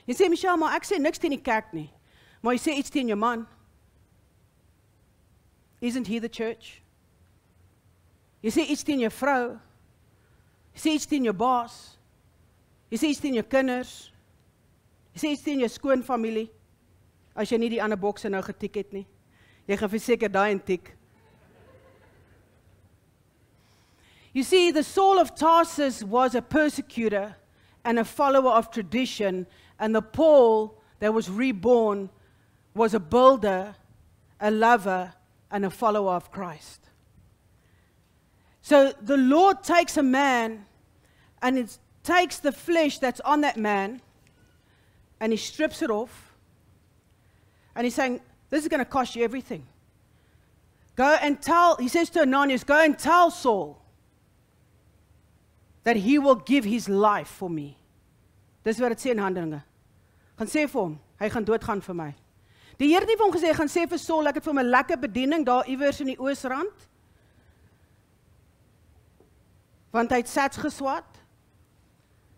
Jy sê, Michelle, maar ek sê niks teen die kerk nie. Maar jy sê iets teen jou man. Isn't he the church? Jy sê iets teen jou vrou. Jy sê iets teen jou baas. Jy sê iets teen jou kinders. Jy sê iets teen jou skoonfamilie. As jy nie die ander bokse nou getik het nie. Jy gaan verseker daai en tik. You see, the Saul of Tarsus was a persecutor and a follower of tradition, and the Paul that was reborn was a builder, a lover, and a follower of Christ. So the Lord takes a man, and it takes the flesh that's on that man, and He strips it off, and He's saying, this is going to cost you everything. Go and tell, He says to Ananias, go and tell Saul that he will give his life for me. Dis wat dit sê in Handelinge. Gaan sê vir hom, hy gaan doodgaan vir my. Die Here het nie vir hom gesê, gaan sê vir Saul, ek het vir hom 'n lekker bediening daar iewers in die Oosrand. Want hy het sats geswat.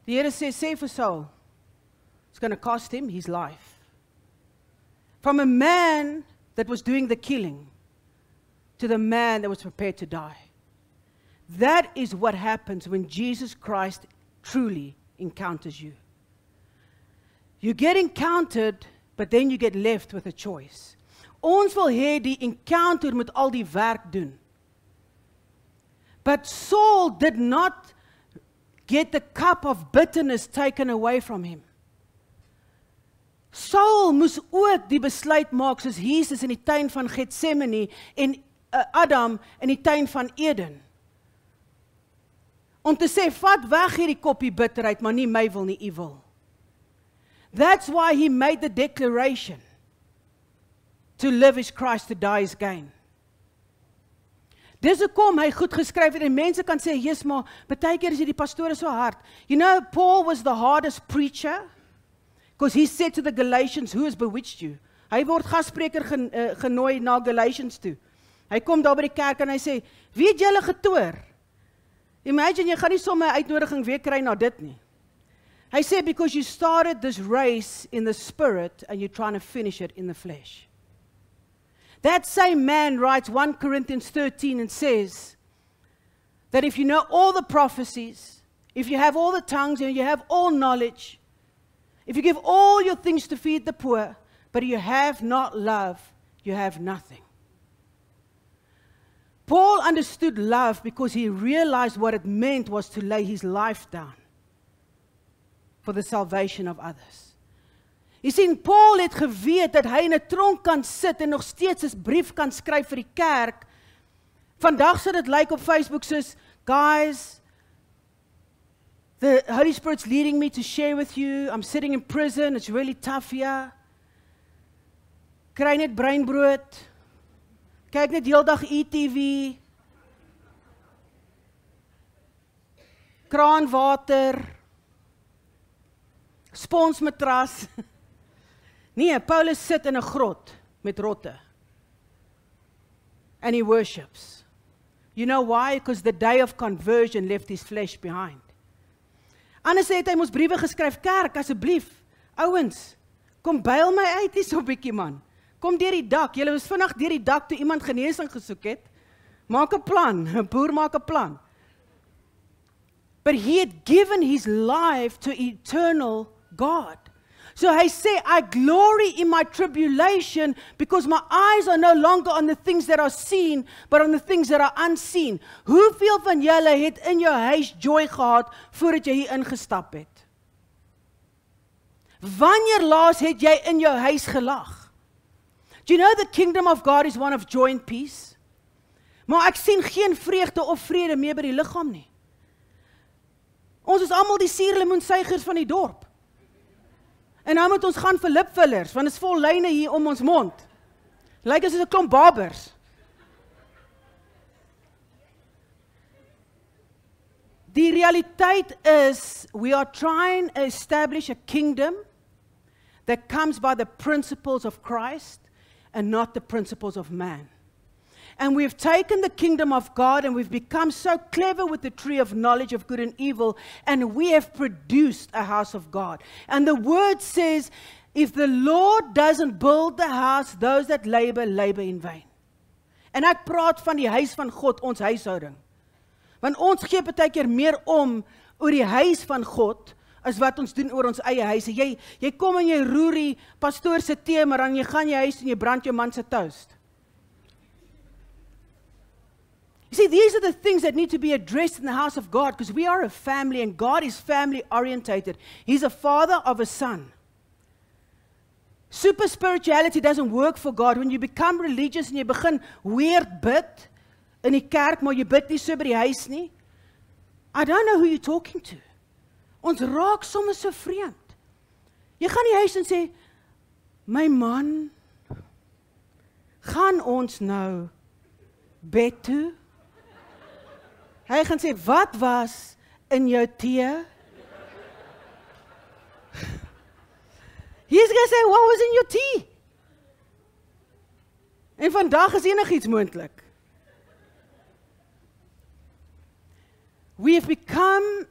Die Here sê vir Saul, it's going to cost him his life. From a man that was doing the killing to the man that was prepared to die. That is what happens when Jesus Christ truly encounters you. You get encountered, but then you get left with a choice. Ons wil hê die encounter moet al die werk doen. But Saul did not get the cup of bitterness taken away from him. Saul moes ook die besluit maak soos Jesus in die tuin van Getsemane en Adam in die tuin van Eden. Om te sê, vat weg hierdie koppie bitterheid, maar nie my wil nie, u wil. That's why he made the declaration. To live is Christ, to die is gain. Dis hoekom hy goed geskryf het, en mense kan sê, yes, maar baie keer is die pastore so hard. You know, Paul was the hardest preacher, because he said to the Galatians, who has bewitched you? Hy word gasspreker genooi na Galatians toe. Hy kom daar by die kerk en hy sê, wie het julle getoor? Imagine, jy gaan nie sommer 'n uitnodiging weer kry na dit nie. Hy sê, because you started this race in the spirit and you're trying to finish it in the flesh. That same man writes 1 Corinthians 13 and says that if you know all the prophecies, if you have all the tongues and you have all knowledge, if you give all your things to feed the poor, but you have not love, you have nothing. Paul understood love because he realized what it meant was to lay his life down for the salvation of others. Jy sien, Paul het geweet dat hy in 'n tronk kan sit en nog steeds 'n brief kan skryf vir die kerk. Vandag sou dit lyk op Facebook soos, guys, the Holy Spirit's leading me to share with you. I'm sitting in prison. It's really tough here. Kry net breinbrood. Kyk net heeldag ETV. Kraanwater. Sponsmatras. Nee, Paulus sit in 'n grot met rotte. And he worships. You know why? Because the day of conversion left his flesh behind. Anders het hy mos briewe geskryf, kerk, asseblief, ouens, kom byl my uit hier so 'n bietjie man. Kom deur die dak, julle was vinnig deur die dak toe iemand genesing gesoek het. Maak 'n plan, 'n boer maak 'n plan. But he had given his life to eternal God. So hy sê, I glory in my tribulation because my eyes are no longer on the things that are seen, but on the things that are unseen. Hoeveel van julle het in jou huis joy gehad voordat jy hier ingestap het? Wanneer laas het jy in jou huis gelag? Do you know the kingdom of God is one of joy and peace? Maar ek sien geen vreugde of vrede meer by die liggaam nie. Ons is almal die suurlemoensuigers van die dorp. En nou moet ons gaan vir lipfillers, want dit is vol lyne hier om ons mond. Lyk asof 'n klomp babers. Die realiteit is, we are trying to establish a kingdom that comes by the principles of Christ and not the principles of man. And we've taken the kingdom of God and we've become so clever with the tree of knowledge of good and evil, and we have produced a house of God. And the word says, if the Lord doesn't build the house, those that labor, labor in vain. En ek praat van die huis van God, ons huishouding. Want ons gee baie keer meer om oor die huis van God, as wat ons doen oor ons eie huise. Jy kom en jy roer die pastoor se tee, maar dan jy gaan jy huis en jy brand jou man se toast. You see, these are the things that need to be addressed in the house of God, because we are a family and God is family orientated. He's a father of a son. Super spirituality doesn't work for God. When you become religious en jy begin weird bid in die kerk, maar jy bid nie so by die huis nie. I don't know who you're talking to. Ons raak soms so vreemd. Jy gaan die huis en sê, my man, gaan ons nou bed toe? Hy gaan sê, wat was in jou tee? He's going to say, what was in your tea? En vandag is enigiets moontlik. We have become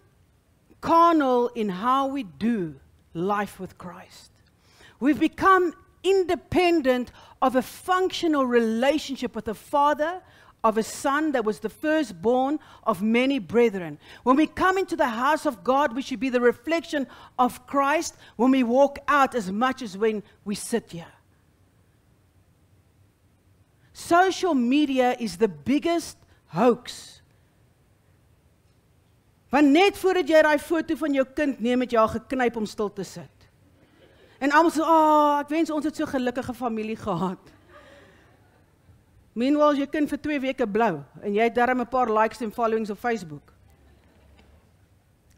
carnal in how we do life with Christ. We've become independent of a functional relationship with the Father, of a Son that was the firstborn of many brethren. When we come into the house of God, we should be the reflection of Christ when we walk out as much as when we sit here. Social media is the biggest hoax. Want net voordat jy daai foto van jou kind neem, het jy al geknyp om stil te sit. En almal sê, ek wens ons het so gelukkige familie gehad. Meanwhile, jy kind vir 2 weke blou, en jy het darm 'n paar likes en followings op Facebook.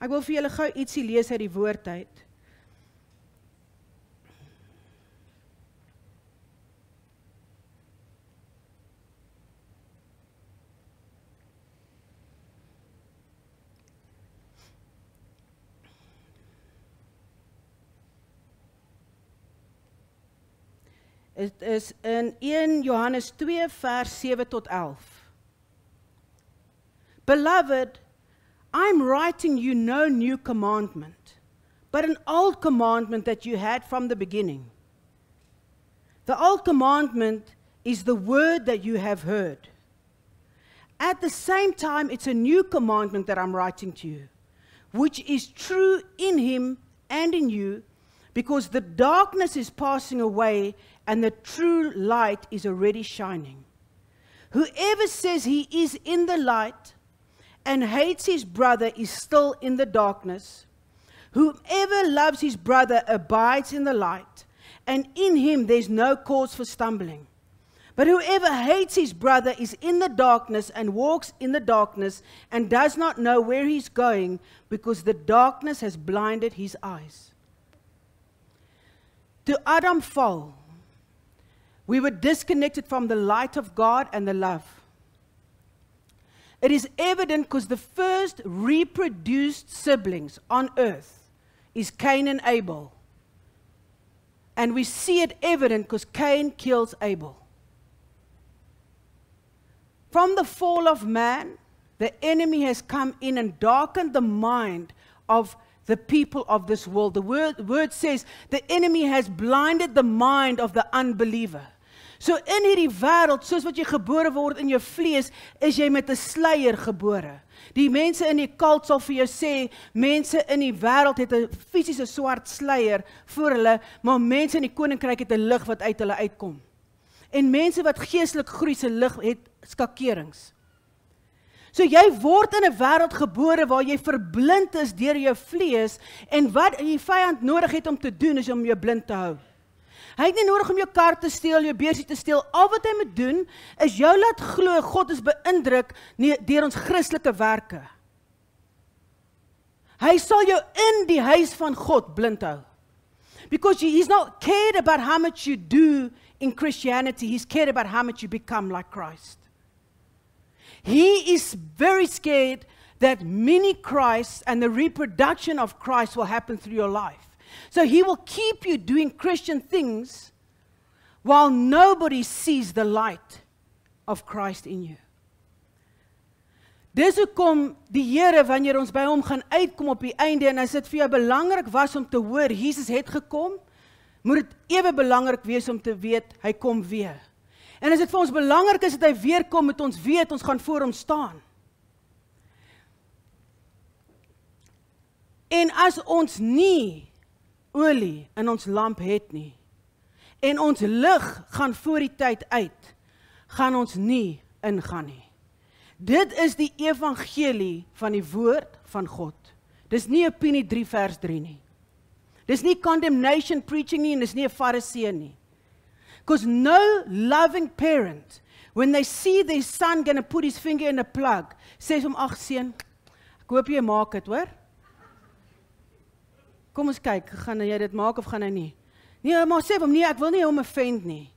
Ek wil vir julle gou ietsie lees uit die woord uit. Het is in 1 Johannes 2 vers 7 tot 11. Beloved, I'm writing you no new commandment, but an old commandment that you had from the beginning. The old commandment is the word that you have heard. At the same time, it's a new commandment that I'm writing to you, which is true in him and in you, because the darkness is passing away and the true light is already shining. Whoever says he is in the light and hates his brother is still in the darkness. Whoever loves his brother abides in the light, and in him there's no cause for stumbling. But whoever hates his brother is in the darkness and walks in the darkness and does not know where he's going, because the darkness has blinded his eyes. To Adam fall, we were disconnected from the light of God and the love. It is evident because the first reproduced siblings on earth is Cain and Abel. And we see it evident because Cain kills Abel. From the fall of man, the enemy has come in and darkened the mind of the people of this world. The word says the enemy has blinded the mind of the unbeliever. So in hierdie wêreld, soos wat jy gebore word in jou vlees, is jy met 'n sluier gebore. Die mense in die kult sal vir jou sê, mense in die wêreld het 'n fisiese swart sluier voor hulle, maar mense in die koninkryk het 'n lig wat uit hulle uitkom. En mense wat geestelik groei se lig het skakerings. So jy word in 'n wêreld gebore waar jy verblind is deur jou vlees, en wat die vyand nodig het om te doen is om jou blind te hou. Hy het nie nodig om jou kar te steel, jou beursie te steel. Al wat hy moet doen is jou laat glo God is beïndruk deur ons Christelike werke. Hy sal jou in die huis van God blind hou. Because he's not cared about how much you do in Christianity, he's cared about how much you become like Christ. He is very scared that mini Christ and the reproduction of Christ will happen through your life. So he will keep you doing Christian things while nobody sees the light of Christ in you. Dis hoekom die Here, wanneer ons by hom gaan uitkom op die einde, en as dit vir jou belangrik was om te hoor, Jesus het gekom, moet dit ewe belangrik wees om te weet, hy kom weer. En as dit vir ons belangrik is dat hy weer kom, moet ons weet, ons gaan voor hom staan. En as ons nie olie in ons lamp het nie, en ons lig gaan voor die tyd uit, gaan ons nie ingaan nie. Dit is die evangelie van die woord van God. Dis nie Opinie 3 vers 3 nie. Dis nie condemnation preaching nie, en dis nie 'n Pharisee nie. Because no loving parent, when they see their son gonna put his finger in a plug, sê vir hom, ag seun, ek hoop jy maak dit, hoor? Kom ons kyk, gaan jy dit maak of gaan hy nie? Nee, maar sê vir hom, nee, ek wil nie hom offend nie.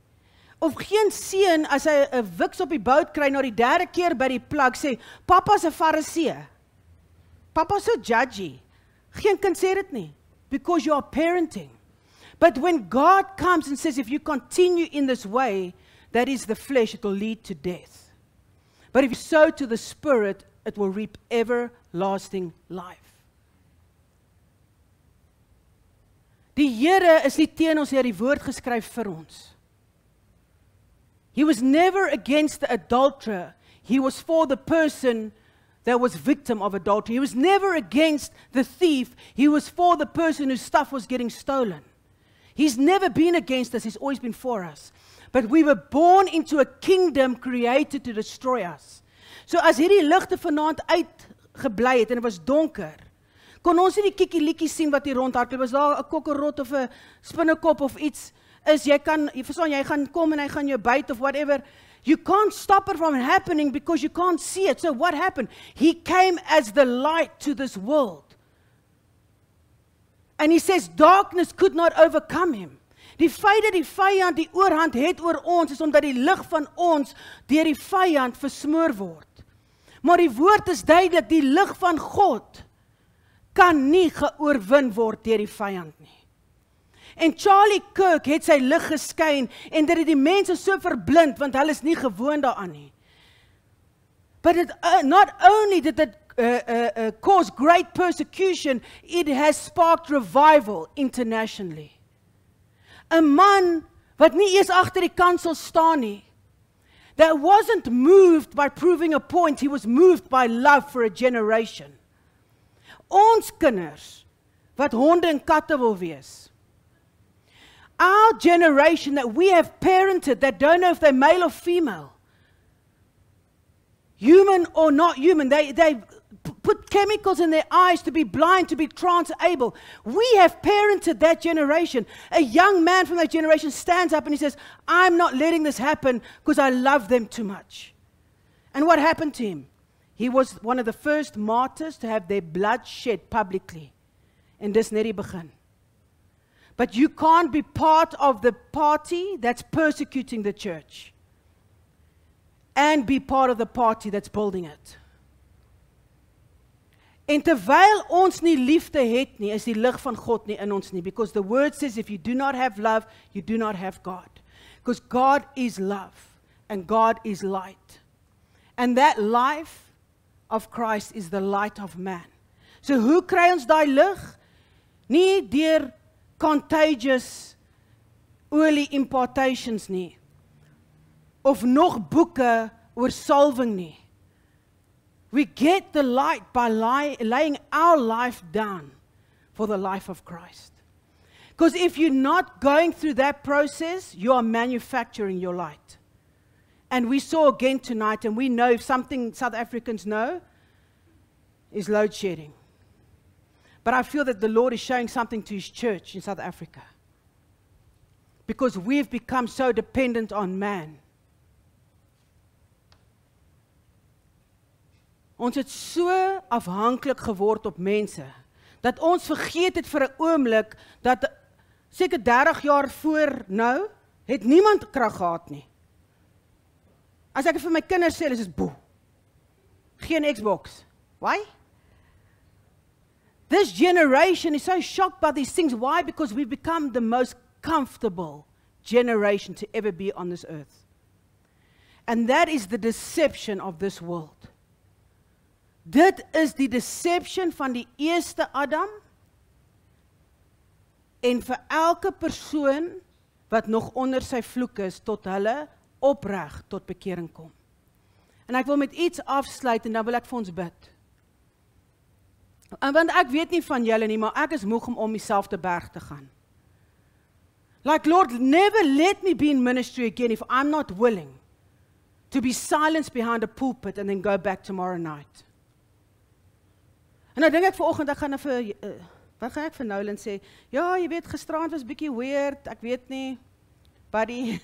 Of geen seun, as hy 'n wiks op die bout kry, na die 3de keer by die plug, sê, papa's 'n Pharisee. Papa's so judgy. Geen kind sê dit nie. Because you are parenting. But when God comes and says, if you continue in this way, that is the flesh, it will lead to death. But if you sow to the Spirit, it will reap everlasting life. Die Here is nie teen ons, hy het die woord geskryf vir ons. He was never against the adulterer. He was for the person that was victim of adultery. He was never against the thief. He was for the person whose stuff was getting stolen. He's never been against us. He's always been for us. But we were born into a kingdom created to destroy us. So as hierdie ligte vanaand uitgebly het en dit was donker, kon ons nie die kiekie-liekie sien wat hier rondhardloop. Was daar 'n kokkerrot of 'n spinnekop of iets is, jy gaan kom en hy gaan jou byt of whatever. You can't stop it from happening because you can't see it. So what happened? He came as the light to this world. And he says darkness could not overcome him. Die feit dat die vyand die oorhand het oor ons is omdat die lig van ons deur die vyand versmoor word. Maar die woord is duidelik, die lig van God kan nie geoorwin word deur die vyand nie. En Charlie Kirk het sy lig geskyn en dit het die mense so verblind want hulle is nie gewoond daaraan nie. But it, not only did it cause great persecution, it has sparked revival internationally. 'n Man wat nie eers agter die kansel staan nie, that wasn't moved by proving a point, he was moved by love for a generation. Ons kinders wat honde en katte wil wees. Our generation that we have parented that don't know if they're male or female, human or not human, they put chemicals in their eyes to be blind, to be trans-able. We have parented that generation. A young man from that generation stands up and he says, I'm not letting this happen because I love them too much. And what happened to him? He was one of the first martyrs to have their blood shed publicly. En dis net die begin. But you can't be part of the party that's persecuting the church and be part of the party that's building it. En terwyl ons nie liefde het nie, is die lig van God nie in ons nie. Because the word says, if you do not have love, you do not have God. Because God is love and God is light. And that life of Christ is the light of man. So hoe kry ons daai lig? Nie deur contagious early impartations nie. Of nog boeke oor salwing nie. We get the light by laying our life down for the life of Christ. Because if you're not going through that process, you are manufacturing your light. And we saw again tonight, and we know if something South Africans know, is load shedding. But I feel that the Lord is showing something to His church in South Africa. Because we've become so dependent on man. Ons het so afhanklik geword op mense, dat ons vergeet het vir 'n oomblik, dat seker 30 jaar voor nou, het niemand krag gehad nie. As ek vir my kinders sê, is boe. Geen Xbox. Why? This generation is so shocked by these things. Why? Because we've become the most comfortable generation to ever be on this earth. And that is the deception of this world. Dit is die deception van die eerste Adam en vir elke persoon wat nog onder sy vloek is tot hulle opreg tot bekering kom. En ek wil met iets afsluit en dan wil ek vir ons bid. En want ek weet nie van julle nie, maar ek is moeg om dieselfde berg te gaan. Like, Lord, never let me be in ministry again if I'm not willing to be silenced behind a pulpit and then go back tomorrow night. En nou dink ek vanoggend, ek gaan vir Wat gaan ek vir Nolan sê? Ja, jy weet, gisterand was bietjie weird, ek weet nie, buddy.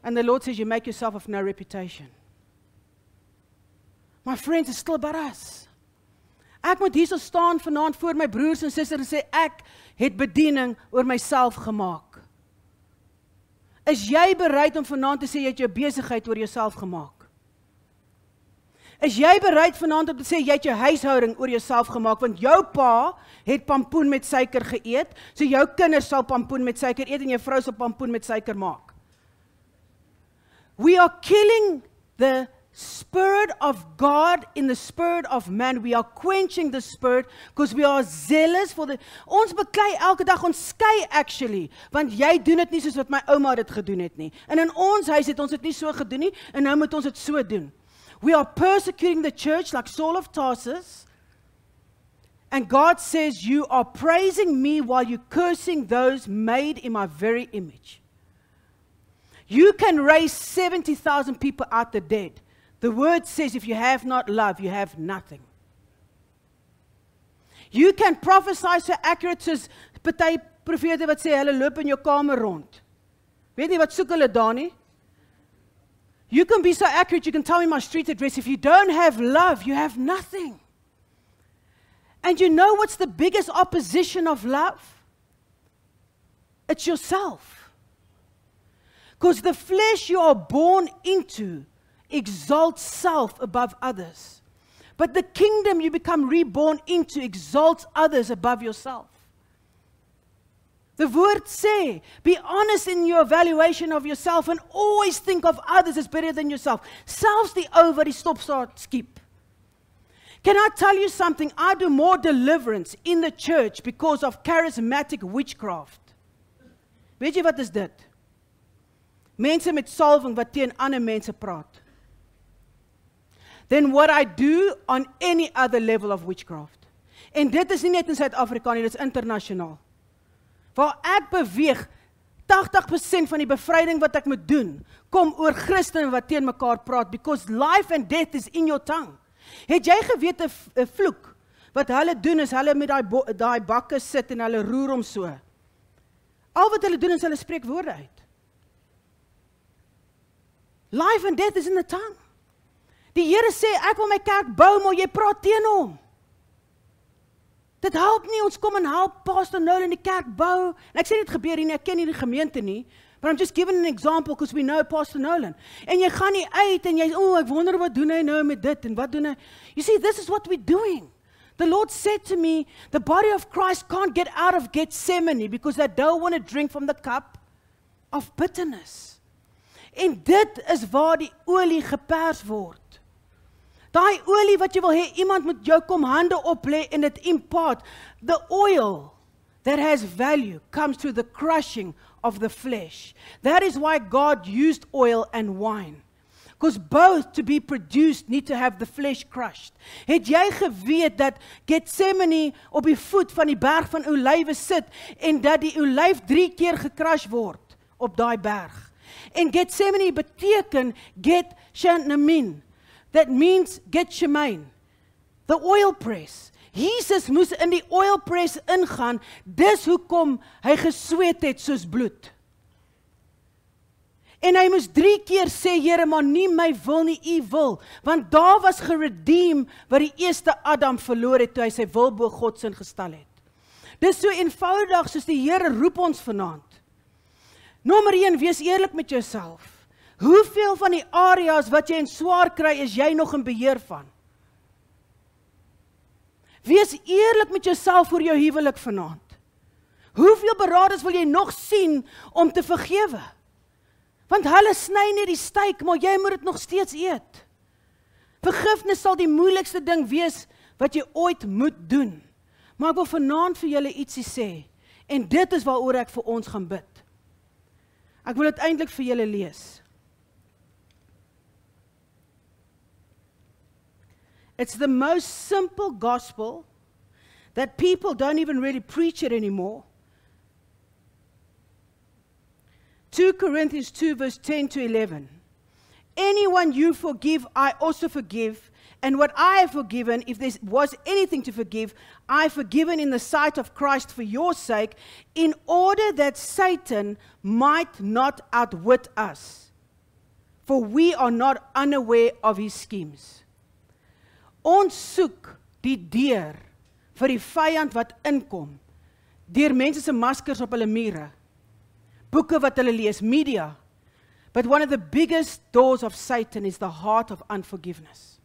And the Lord says, you make yourself of no reputation. My friends, it's still about us. Ek moet hier so staan vanaand voor my broers en susters en sê, ek het bediening oor myself gemaak. Is jy bereid om vanaand te sê, jy het jou besigheid oor jouself gemaak? Is jy bereid vanaand om te sê, jy het jou huishouding oor jouself gemaak, want jou pa het pampoen met suiker geëet, so jou kinders sal pampoen met suiker eet en jou vrou sal pampoen met suiker maak. We are killing the Spirit of God in the spirit of man. We are quenching the spirit because we are zealous for the... Ons beklei elke dag, ons skei actually, want jy doen dit nie soos wat my ouma dit gedoen het nie. En in ons huis het ons dit nie so gedoen nie, en nou moet ons dit so doen. We are persecuting the church like Saul of Tarsus, and God says, you are praising me while you're cursing those made in my very image. You can raise 70,000 people out the dead. The word says, if you have not love, you have nothing. You can prophesy so accurate soos party profete wat sê, hulle loop in jou kamer rond. Weet nie wat soek hulle daar nie? You can be so accurate, you can tell me my street address. If you don't have love, you have nothing. And you know what's the biggest opposition of love? It's yourself. Because the flesh you are born into exalts self above others. But the kingdom you become reborn into exalts others above yourself. The woord sê, be honest in your evaluation of yourself and always think of others as better than yourself. Selfs die ou wat die stopstaart skiep. Can I tell you something? I do more deliverance in the church because of charismatic witchcraft. Weet jy wat is dit? Mense met salwing wat teen ander mense praat. Then what I do on any other level of witchcraft. En dit is nie net in Suid-Afrika nie, dit is internasionaal. Waar ek beweeg, 80% van die bevryding wat ek moet doen, kom oor Christene wat teen mekaar praat, because life and death is in your tongue. Het jy geweet 'n vloek, wat hulle doen is, hulle met daai bakke sit en hulle roer hom so. Al wat hulle doen is, hulle spreek woorde uit. Life and death is in the tongue. Die Here sê, ek wil my kerk bou, maar jy praat teen hom. Dit help nie, ons kom en help Pastor Nolan die kerk bou. En ek sê dit gebeur hier nie, ek ken nie die gemeente nie, but I'm just giving an example, because we know Pastor Nolan. En jy gaan nie uit, en jy, ek wonder wat doen hy nou met dit, en wat doen hy? You see, this is what we're doing. The Lord said to me, the body of Christ can't get out of Gethsemane, because they don't want to drink from the cup of bitterness. En dit is waar die olie gepers word. Daai olie wat jy wil hê, iemand moet jou kom hande oplê en dit impart. The oil that has value comes through the crushing of the flesh. That is why God used oil and wine. Because both to be produced need to have the flesh crushed. Het jy geweet dat Gethsemane op die voet van die berg van olywe sit en dat die olyf 3 keer gecrush word op daai berg? En Gethsemane beteken Gethsemane. That means Gethsemane. The oil press. Jesus moes in die oil press ingaan, dis hoekom hy gesweet het soos bloed. En hy moes 3 keer sê, Here, maar nie my wil nie, U wil. Want daar was geredeem wat die eerste Adam verloor het, toe hy sy wil bo God se gestel het. Dis so eenvoudig soos die Here roep ons vanaand. Nommer 1, wees eerlik met jouself. Hoeveel van die areas wat jy in swaar kry, is jy nog in beheer van? Wees eerlik met jouself voor jou huwelik vanaand. Hoeveel beraders wil jy nog sien om te vergewe? Want hulle sny net die steak, maar jy moet dit nog steeds eet. Vergifnis sal die moeilikste ding wees wat jy ooit moet doen. Maar ek wil vanaand vir julle ietsie sê, en dit is waaroor ek vir ons gaan bid. Ek wil dit eintlik vir julle lees. It's the most simple gospel that people don't even really preach it anymore. 2 Corinthians 2 verse 10 to 11. anyone you forgive, I also forgive. And what I have forgiven, if there was anything to forgive, I have forgiven in the sight of Christ for your sake, in order that Satan might not outwit us. For we are not unaware of his schemes. Ons soek die deur vir die vyand wat inkom, deur mense se maskers op hulle mure, boeke wat hulle lees, media. But one of the biggest doors of Satan is the heart of unforgiveness.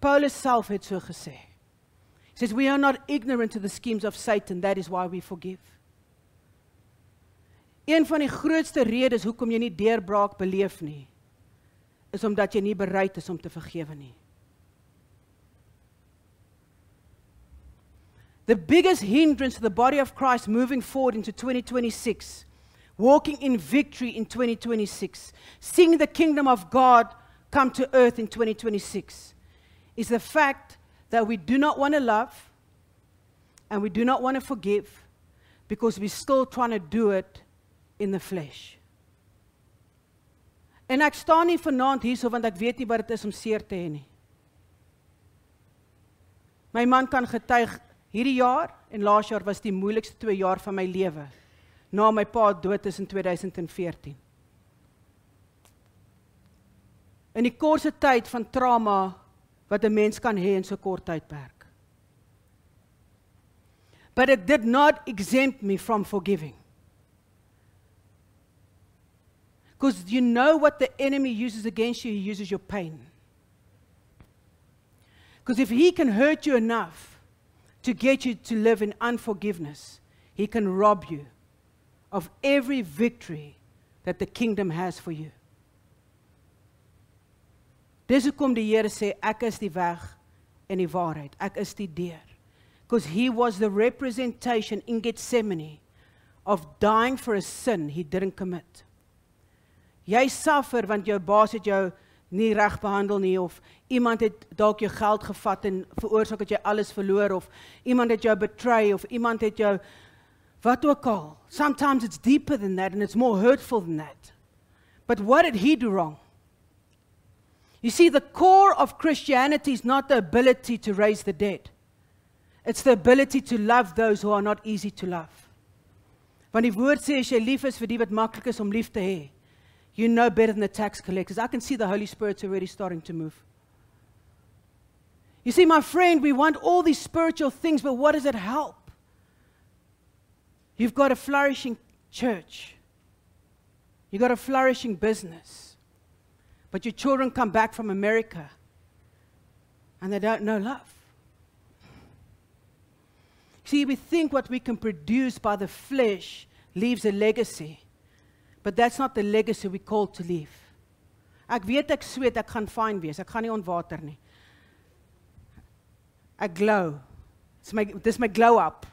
Paulus self het so gesê. He says, we are not ignorant to the schemes of Satan, that is why we forgive. Een van die grootste redes hoekom jy nie deurbraak beleef nie, is omdat jy nie bereid is om te vergewe nie. The biggest hindrance to the body of Christ moving forward into 2026, walking in victory in 2026, seeing the kingdom of God come to earth in 2026, is the fact that we do not want to love and we do not want to forgive because we're still trying to do it in the flesh. En ek staan nie vanaand hierso want ek weet nie wat dit is om seer te hê nie. My man kan getuig, hierdie jaar en laas jaar was die moeilikste 2 jaar van my lewe, na my pa dood is in 2014. In die kortste tyd van trauma wat 'n mens kan hê in so kort tydperk. But it did not exempt me from forgiving. Because you know what the enemy uses against you, he uses your pain. Because if he can hurt you enough to get you to live in unforgiveness, he can rob you of every victory that the kingdom has for you. Dis hoekom die Here sê, ek is die weg en die waarheid, ek is die deur. Because he was the representation in Gethsemane of dying for a sin he didn't commit. Jy suffer want jou baas het jou nie reg behandel nie, of iemand het dalk jou geld gevat en veroorsaak dat jy alles verloor, of iemand het jou betray, of iemand het jou, wat ook al. Sometimes it's deeper than that and it's more hurtful than that. But what did he do wrong? You see, the core of Christianity is not the ability to raise the dead. It's the ability to love those who are not easy to love. Want die woord sê, as jy lief is vir die wat maklik is om lief te hê, you know better than the tax collectors. I can see the Holy Spirit's already starting to move. You see, my friend, we want all these spiritual things, but what does it help? You've got a flourishing church. You've got a flourishing business. But your children come back from America and they don't know love. See, we think what we can produce by the flesh leaves a legacy. But that's not the legacy we're called to leave. Ek weet ek sweet, ek gaan fyn wees, ek gaan nie ontwater nie. Ek glow. Dis my glow up.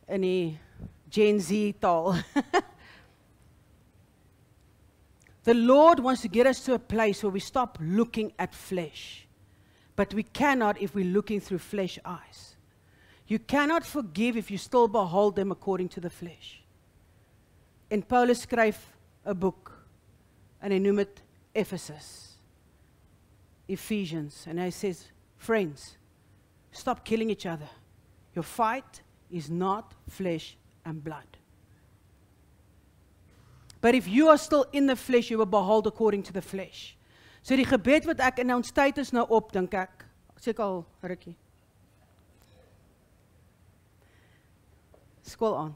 In die Gen Z taal. The Lord wants to get us to a place where we stop looking at flesh. But we cannot if we're looking through flesh eyes. You cannot forgive if you still behold them according to the flesh. En Paulus skryf 'n boek en hy noem dit Ephesus, Ephesians, and he says, friends, stop killing each other. Your fight is not flesh and blood. But if you are still in the flesh, you will behold according to the flesh. So die gebed wat ek, en ons tyd is nou op, dink ek, sê ek al, rukkie. Skool aand.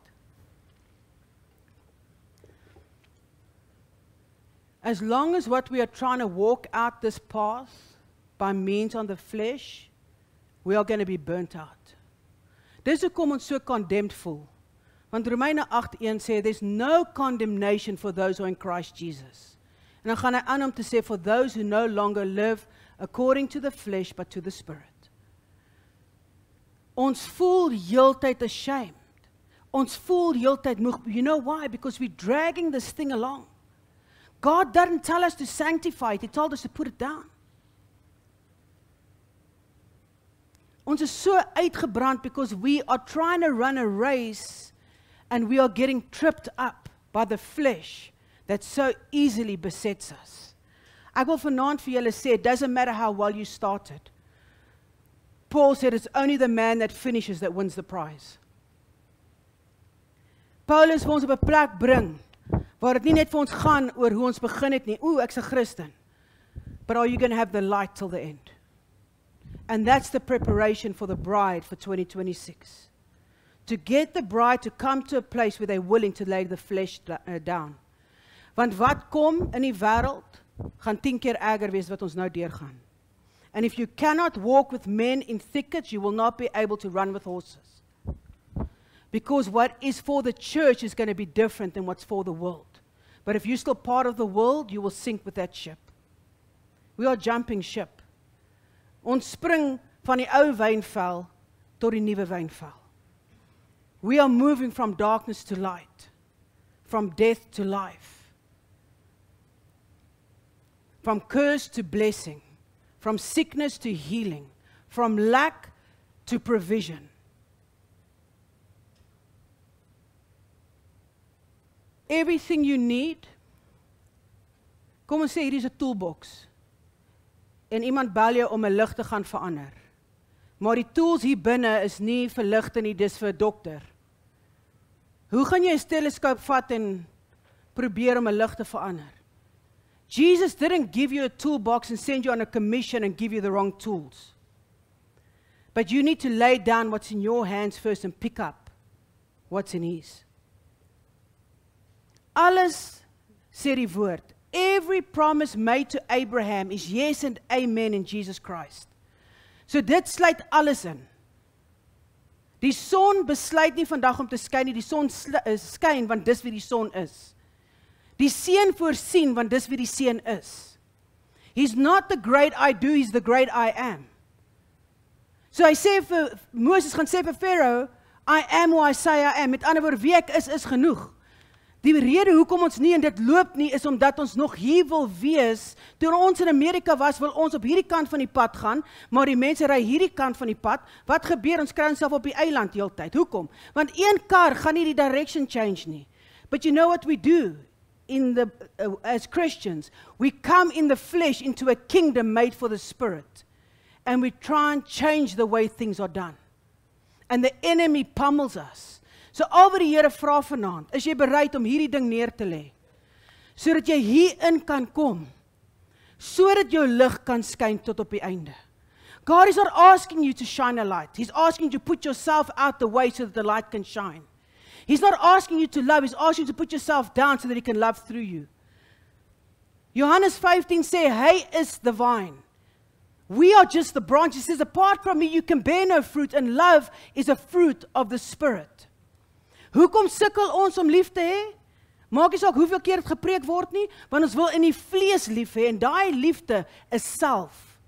As long as what we are trying to walk out this path by means on the flesh, we are going to be burnt out. Dis hoekom ons so condemned voel. Want Romeine 8:1 sê, there's no condemnation for those who are in Christ Jesus. En dan gaan hy aan om te sê, for those who no longer live according to the flesh, but to the Spirit. Ons voel heeltyd ashamed. Ons voel heeltyd moeg. You know why? Because we're dragging this thing along. God didn't tell us to sanctify it. He told us to put it down. Ons is so uitgebrand because we are trying to run a race and we are getting tripped up by the flesh that so easily besets us. Ek wil vanaand vir julle sê, it doesn't matter how well you started. Paul said it's only the man that finishes that wins the prize. Paulus vir ons op 'n plek bring, waar dit nie net vir ons gaan oor hoe ons begin het nie. Ek's 'n Christen. But are you going to have the light till the end? And that's the preparation for the bride for 2026. To get the bride to come to a place where they're willing to lay the flesh down. Want wat kom in die wêreld, gaan 10 keer erger wees wat ons nou deurgaan. And if you cannot walk with men in thickets, you will not be able to run with horses. Because what is for the church is going to be different than what's for the world. But if you're still part of the world, you will sink with that ship. We are jumping ship. Ons spring van die ou wynvel tot die nuwe wynvel. We are moving from darkness to light, from death to life, from curse to blessing, from sickness to healing, from lack to provision. Everything you need, kom ons sê hier is 'n toolbox, en iemand bel jou om 'n lig te gaan verander. Maar die tools hier binne is nie vir ligte nie, dis vir 'n dokter. Hoe gaan jy 'n teleskoop vat en probeer om 'n lig te verander? Jesus didn't give you a toolbox and send you on a commission and give you the wrong tools. But you need to lay down what's in your hands first and pick up what's in his. Alles, sê die woord, every promise made to Abraham is yes and amen in Jesus Christ. So dit sluit alles in. Die son besluit nie vandag om te skyn nie, die son skyn want dis wie die son is. Die seun voorsien want dis wie die seun is. He's not the great I do, he's the great I am. So hy sê vir Moses gaan sê vir Pharaoh, I am who I say I am. Met ander woorde, wie ek is genoeg. Die rede hoekom ons nie en dit loop nie, is omdat ons nog hier wil wees. Toe ons in Amerika was, wil ons op hierdie kant van die pad gaan, maar die mense ry hierdie kant van die pad. Wat gebeur? Ons kry onsself op die eiland heeltyd. Hoekom? Want een kar gaan nie die direction change nie. But you know what we do as Christians? We come in the flesh into a kingdom made for the spirit. And we try and change the way things are done. And the enemy pummels us. So al wat die Here vra vanaand, is jy bereid om hierdie ding neer te lê, sodat jy hierin kan kom, sodat jou lig kan skyn tot op die einde. God is not asking you to shine a light. He's asking you to put yourself out the way so that the light can shine. He's not asking you to love, he's asking you to put yourself down so that he can love through you. Johannes 15 sê, hy is the vine. We are just the branches. He says, apart from me you can bear no fruit, and love is a fruit of the Spirit. Hoekom sukkel ons om lief te hê? Maak nie saak hoeveel keer dit gepreek word nie, want ons wil in die vlees lief hê, en daai liefde is self.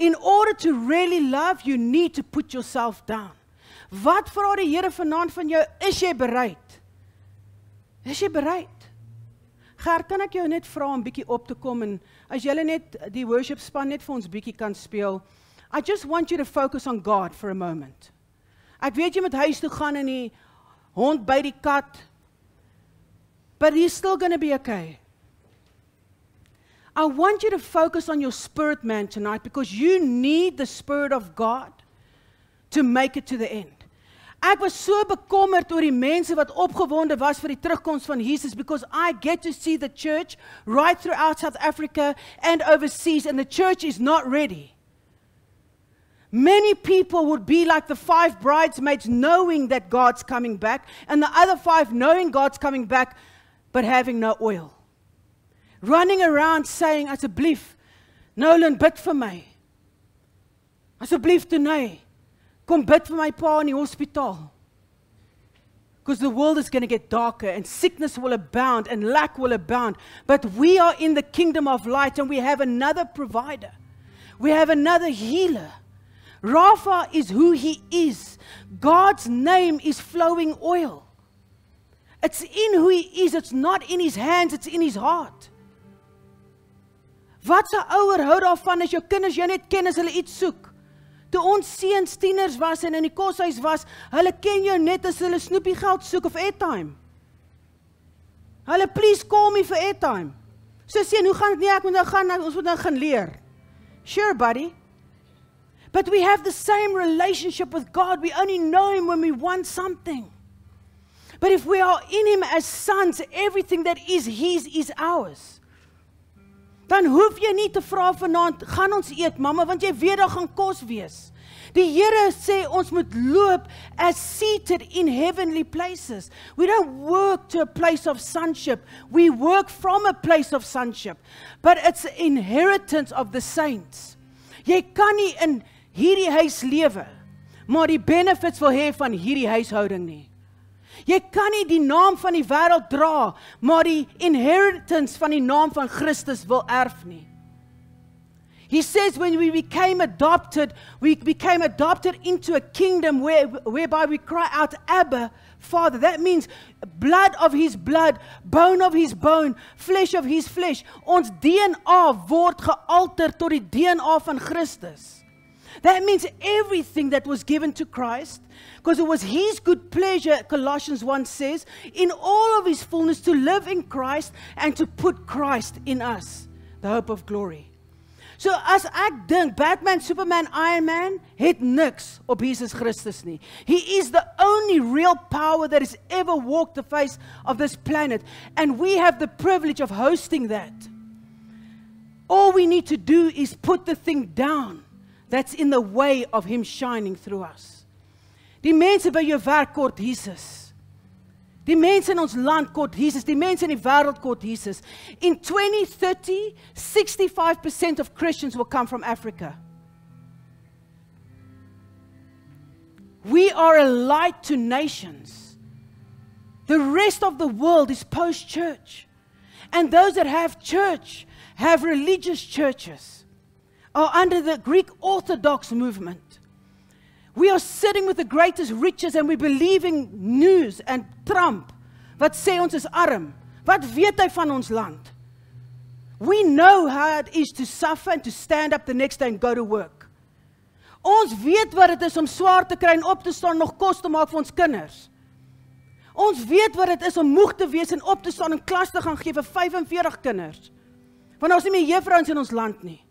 In order to really love, you need to put yourself down. Wat vra die Here vanaand van jou? Is jy bereid? Is jy bereid? Gert, kan ek jou net vra om bietjie op te kom, en as julle net die worship span net vir ons bietjie kan speel. I just want you to focus on God for a moment. Ek weet jy moet huis toe gaan en die hond by die kat, but he's still going to be okay. I want you to focus on your spirit man tonight, because you need the Spirit of God to make it to the end. Ek was so bekommerd oor die mense wat opgewonde was vir die terugkoms van Jesus, because I get to see the church right throughout South Africa and overseas, and the church is not ready. Many people would be like the 5 bridesmaids, knowing that God's coming back, and the other 5 knowing God's coming back, but having no oil. Running around saying, asseblief, Nolan, bid vir my. Asseblief, Tonei, kom bid vir my pa in die hospitaal. Because the world is going to get darker, and sickness will abound, and lack will abound. But we are in the kingdom of light, and we have another provider. We have another healer. Rapha is who he is. God's name is flowing oil. It's in who he is. It's not in his hands, it's in his heart. Wat 'n ouer hou daarvan as jou kinders jou net ken as hulle iets soek? Toe ons seuns tieners was en in die koshuis was, hulle ken jou net as hulle snoepie geld soek of airtime. Hulle, please call me vir airtime. So sê, hoe gaan het nie, ek moet nou gaan, ons moet nou gaan leer. Sure, buddy. But we have the same relationship with God. We only know Him when we want something. But if we are in Him as sons, everything that is His is ours. Dan hoef jy nie te vra vanaand, gaan ons eet, mamma, want jy weet daar gaan kos wees. Die Here sê ons moet loop as seated in heavenly places. We don't work to a place of sonship. We work from a place of sonship. But it's an inheritance of the saints. Jy kan nie in hierdie huis lewe, maar die benefits wil hê van hierdie huishouding nie. Jy kan nie die naam van die wêreld dra, maar die inheritance van die naam van Christus wil erf nie. He says when we became adopted into a kingdom whereby we cry out, Abba, Father. That means blood of His blood, bone of His bone, flesh of His flesh. Ons DNA word gealter tot die DNA van Christus. That means everything that was given to Christ, because it was His good pleasure, Colossians 1 says, in all of His fullness to live in Christ and to put Christ in us, the hope of glory. So as ek dink, Batman, Superman, Iron Man, het niks op Jesus Christus nie. He is the only real power that has ever walked the face of this planet. And we have the privilege of hosting that. All we need to do is put the thing down that's in the way of Him shining through us. Die mense by jou werk kort Jesus. Die mense in ons land kort Jesus, die mense in die wêreld kort Jesus. In 2030, 65% of Christians will come from Africa. We are a light to nations. The rest of the world is post-church. And those that have church, have religious churches, are under the Greek Orthodox movement. We are sitting with the greatest riches and we believing news and Trump. Wat sê ons is arm? Wat weet hy van ons land? We know how it is to suffer and to stand up the next day and go to work. Ons weet wat dit is om swaar te kry en op te staan nog kos te maak vir ons kinders. Ons weet wat dit is om moeg te wees en op te staan en klas te gaan gee vir 45 kinders. Want ons nie meer juffrouens in ons land nie.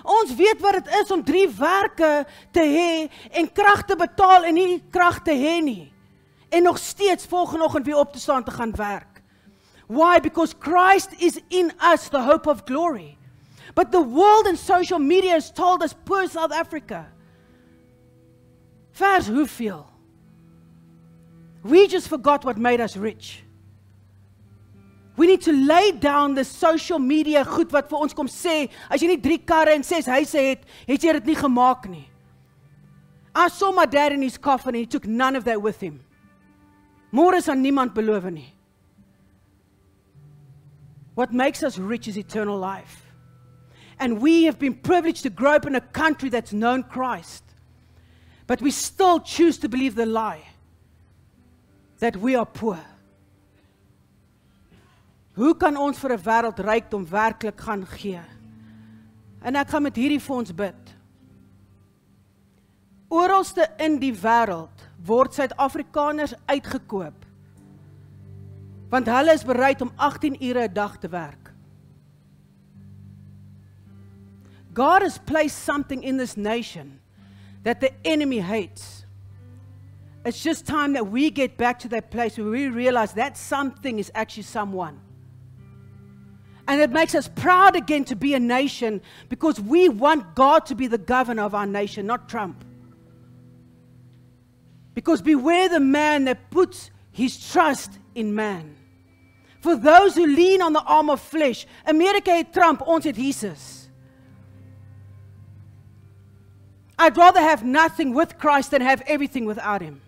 Ons weet wat dit is om 3 werke te hê en krag te betaal en nie krag te hê nie. En nog steeds volgende oggend weer op te staan te gaan werk. Why? Because Christ is in us, the hope of glory. But the world and social media has told us, poor South Africa. Vers hoeveel? We just forgot what made us rich. We need to lay down the social media goed wat vir ons kom sê, as jy nie 3 karre en 6 huise het jy dit nie gemaak nie. I saw my dad in his coffin and he took none of that with him. Môre is aan niemand beloof nie. What makes us rich is eternal life. And we have been privileged to grow up in a country that's known Christ. But we still choose to believe the lie that we are poor. Hoe kan ons vir 'n wêreld rykdom werklik gaan gee? En ek gaan met hierdie vir ons bid. Oralste in die wêreld word Suid-Afrikaners uitgekoop. Want hulle is bereid om 18 ure 'n dag te werk. God has placed something in this nation that the enemy hates. It's just time that we get back to that place where we realize that something is actually someone. And it makes us proud again to be a nation because we want God to be the governor of our nation, not Trump. Because beware the man that puts his trust in man. For those who lean on the arm of flesh, Amerika het Trump, ons het Jesus. I'd rather have nothing with Christ than have everything without Him.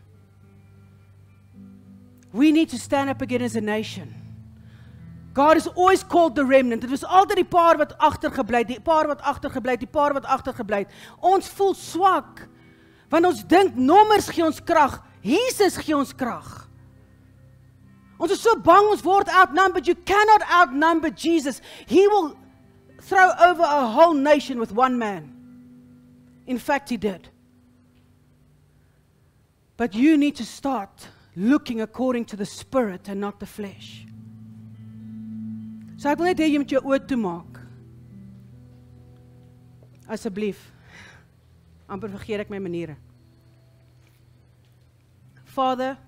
We need to stand up again as a nation. God has always called the remnant. Dit was altyd die paar wat agtergebly het, die paar wat agtergebly het, die paar wat agtergebly het. Ons voel swak, want ons dink nommers gee ons krag. Jesus gee ons krag. Ons is so bang ons word outnumbered. You cannot outnumber Jesus. He will throw over a whole nation with one man. In fact, He did. But you need to start looking according to the Spirit and not the flesh. So ek wil net hê jy moet jou oë toemaak. Asseblief. Amper vergeet ek my maniere. Father,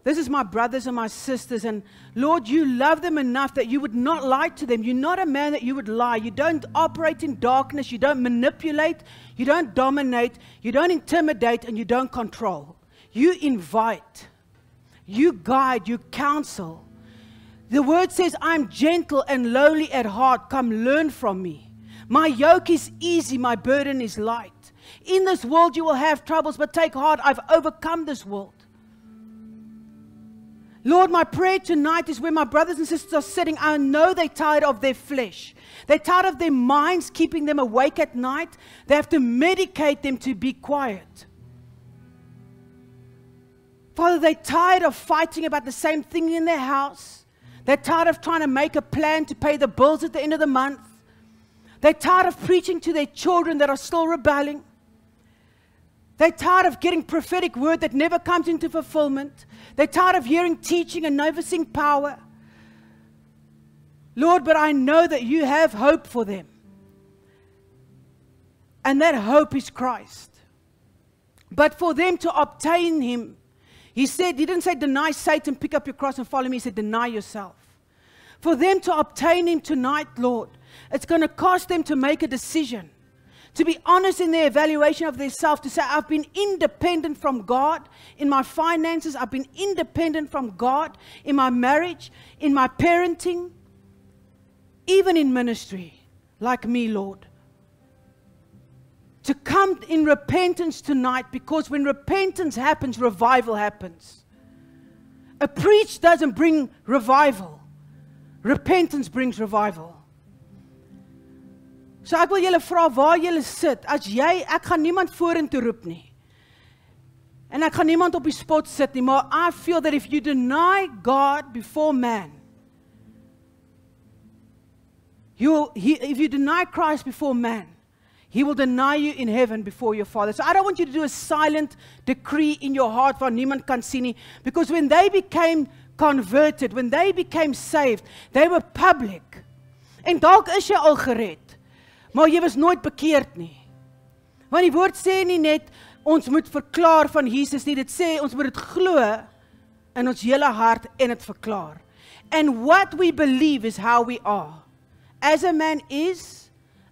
this is my brothers and my sisters, and Lord, you love them enough that you would not lie to them. You're not a man that you would lie. You don't operate in darkness. You don't manipulate. You don't dominate. You don't intimidate, and you don't control. You invite. You guide. You counsel. The word says, I'm gentle and lowly at heart. Come learn from me. My yoke is easy. My burden is light. In this world you will have troubles, but take heart. I've overcome this world. Lord, my prayer tonight is where my brothers and sisters are sitting. I know they're tired of their flesh. They're tired of their minds keeping them awake at night. They have to medicate them to be quiet. Father, they're tired of fighting about the same thing in their house. They're tired of trying to make a plan to pay the bills at the end of the month. They're tired of preaching to their children that are still rebelling. They're tired of getting prophetic word that never comes into fulfillment. They're tired of hearing teaching and never seeing power. Lord, but I know that you have hope for them. And that hope is Christ. But for them to obtain him, he didn't say deny Satan, pick up your cross and follow me. He said deny yourself. For them to obtain him tonight, Lord, it's going to cost them to make a decision. To be honest in their evaluation of themselves, to say, I've been independent from God in my finances, I've been independent from God in my marriage, in my parenting, even in ministry, like me, Lord. To come in repentance tonight, because when repentance happens, revival happens. A preach doesn't bring revival. Repentance brings revival. So ek wil julle vra waar julle sit. Ek gaan niemand vorentoe roep nie. En ek gaan niemand op die spot sit nie, maar I feel that if you deny God before man, if you deny Christ before man, he will deny you in heaven before your Father. So I don't want you to do a silent decree in your heart waar niemand kan sien nie, because when they became converted, when they became saved, they were public. En dalk is jy al gered. Maar jy was nooit bekeerd nie. Want die woord sê nie net, ons moet verklaar van Jesus nie, dit sê, ons moet dit glo in ons hele hart en het verklaar. And what we believe is how we are. As a man is,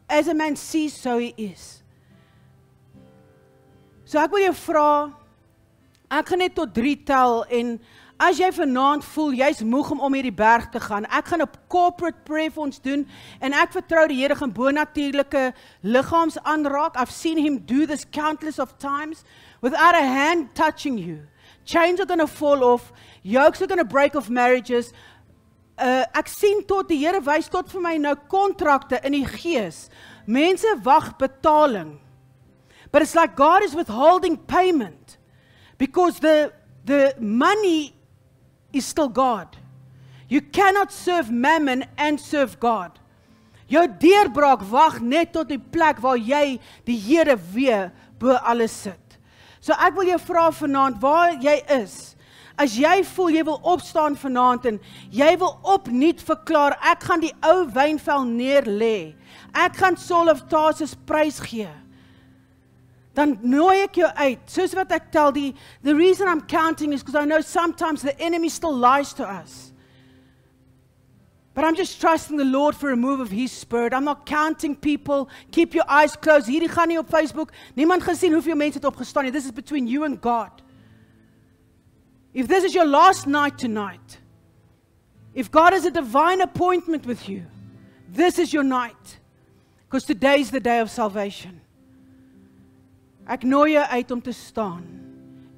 as a man sees, so he is. So ek wil jou vra, ek gaan net tot 3 tel, en as jy vanaand voel, jy's moeg om hierdie berg te gaan, ek gaan 'n corporate prayer vir ons doen, en ek vertrou die Here gaan bonatuurlike liggaams aanraak. I've seen him do this countless of times, without a hand touching you. Chains are going to fall off, yokes are going to break off marriages. Ek sien tot, die Here wys tot vir my nou kontrakte in die gees. Mense wag betaling. But it's like God is withholding payment, because the money is still God. You cannot serve mammon and serve God. Jou deurbraak wag net tot die plek waar jy die Here weer bo alles sit. So ek wil jou vra vanaand, waar jy is, as jy voel jy wil opstaan vanaand en jy wil opnuut verklaar, ek gaan die ou wynvel neerlê, ek gaan Saul of Tarsus prys gee, dan nooi ek jou uit, soos wat ek tel, the reason I'm counting is because I know sometimes the enemy still lies to us. But I'm just trusting the Lord for a move of His Spirit. I'm not counting people. Keep your eyes closed. Hierdie gaan nie op Facebook. Niemand gesien hoeveel mense het opgestaan nie. This is between you and God. If this is your last night tonight, if God has a divine appointment with you, this is your night. Because today is the day of salvation. Ek nooi jou uit om te staan.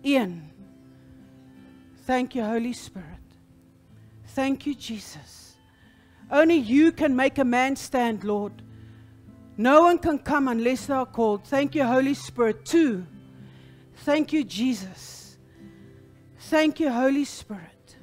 1. Thank you, Holy Spirit. Thank you, Jesus. Only you can make a man stand, Lord. No one can come unless they are called. Thank you, Holy Spirit. 2. Thank you, Jesus. Thank you, Holy Spirit.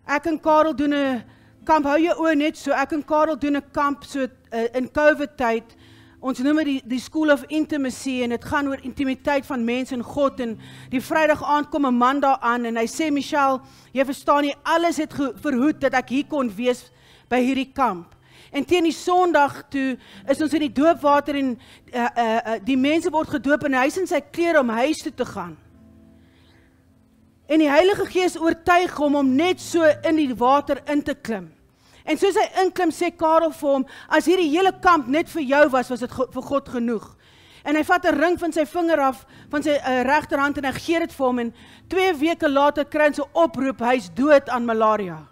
Ek en Karel doen 'n kamp, hou jou oë net so, ek en Karel doen 'n kamp so in COVID tyd. Ons noem dit die School of Intimacy en dit gaan oor intimiteit van mens en God en die Vrydag aand kom 'n man daar aan en hy sê, Michelle, jy verstaan nie, alles het verhoed dat ek hier kon wees by hierdie kamp. En teen die Sondag toe is ons in die doopwater en die mense word gedoop en hy is in sy klere om huis toe te gaan. En die Heilige Gees oortuig hom om net so in die water in te klim. En soos hy inklim, sê Karel vir hom, as hierdie hele kamp net vir jou was dit vir God genoeg. En hy vat 'n ring van sy vinger af, van sy regterhand en hy gee dit vir hom en 2 weke later kry hy 'n oproep, hy's dood aan malaria.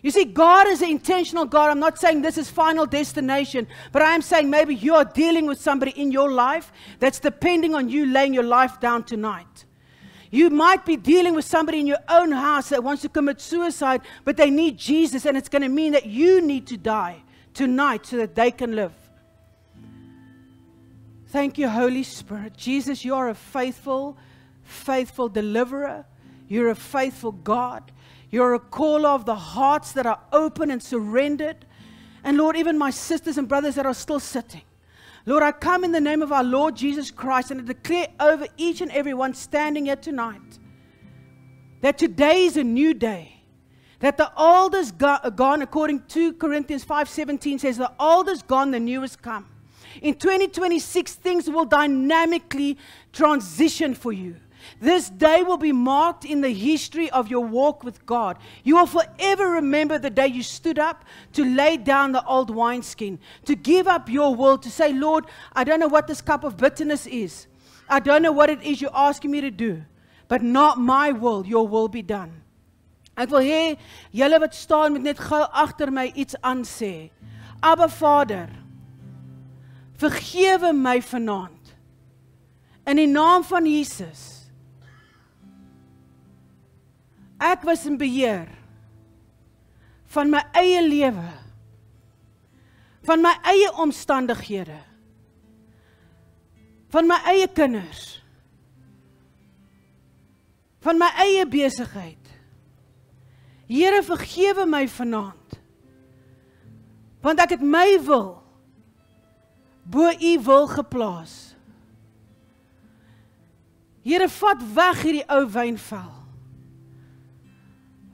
You see, God is an intentional God. I'm not saying this is final destination, but I am saying maybe you are dealing with somebody in your life that's depending on you laying your life down tonight. You might be dealing with somebody in your own house that wants to commit suicide, but they need Jesus, and it's going to mean that you need to die tonight so that they can live. Thank you, Holy Spirit. Jesus, you are a faithful, faithful deliverer. You're a faithful God. You're a caller of the hearts that are open and surrendered. And Lord, even my sisters and brothers that are still sitting, Lord, I come in the name of our Lord Jesus Christ and I declare over each and every one standing here tonight that today is a new day. That the old is gone, according to Corinthians 5:17 says, the old is gone, the new has come. In 2026, things will dynamically transition for you. This day will be marked in the history of your walk with God. You will forever remember the day you stood up to lay down the old wineskin, to give up your will, to say, Lord, I don't know what this cup of bitterness is. I don't know what it is you're asking me to do, but not my will, your will be done. Ek wil hê, julle wat staan moet net gou agter my iets aansê. Abba Vader, vergewe my vanaand. In die naam van Jesus. Ek was in beheer van my eie lewe, van my eie omstandighede, van my eie kinders, van my eie besigheid. Here, vergewe my vanaand, want ek het my wil bo u wil geplaas. Here, vat weg hierdie ou wynvel.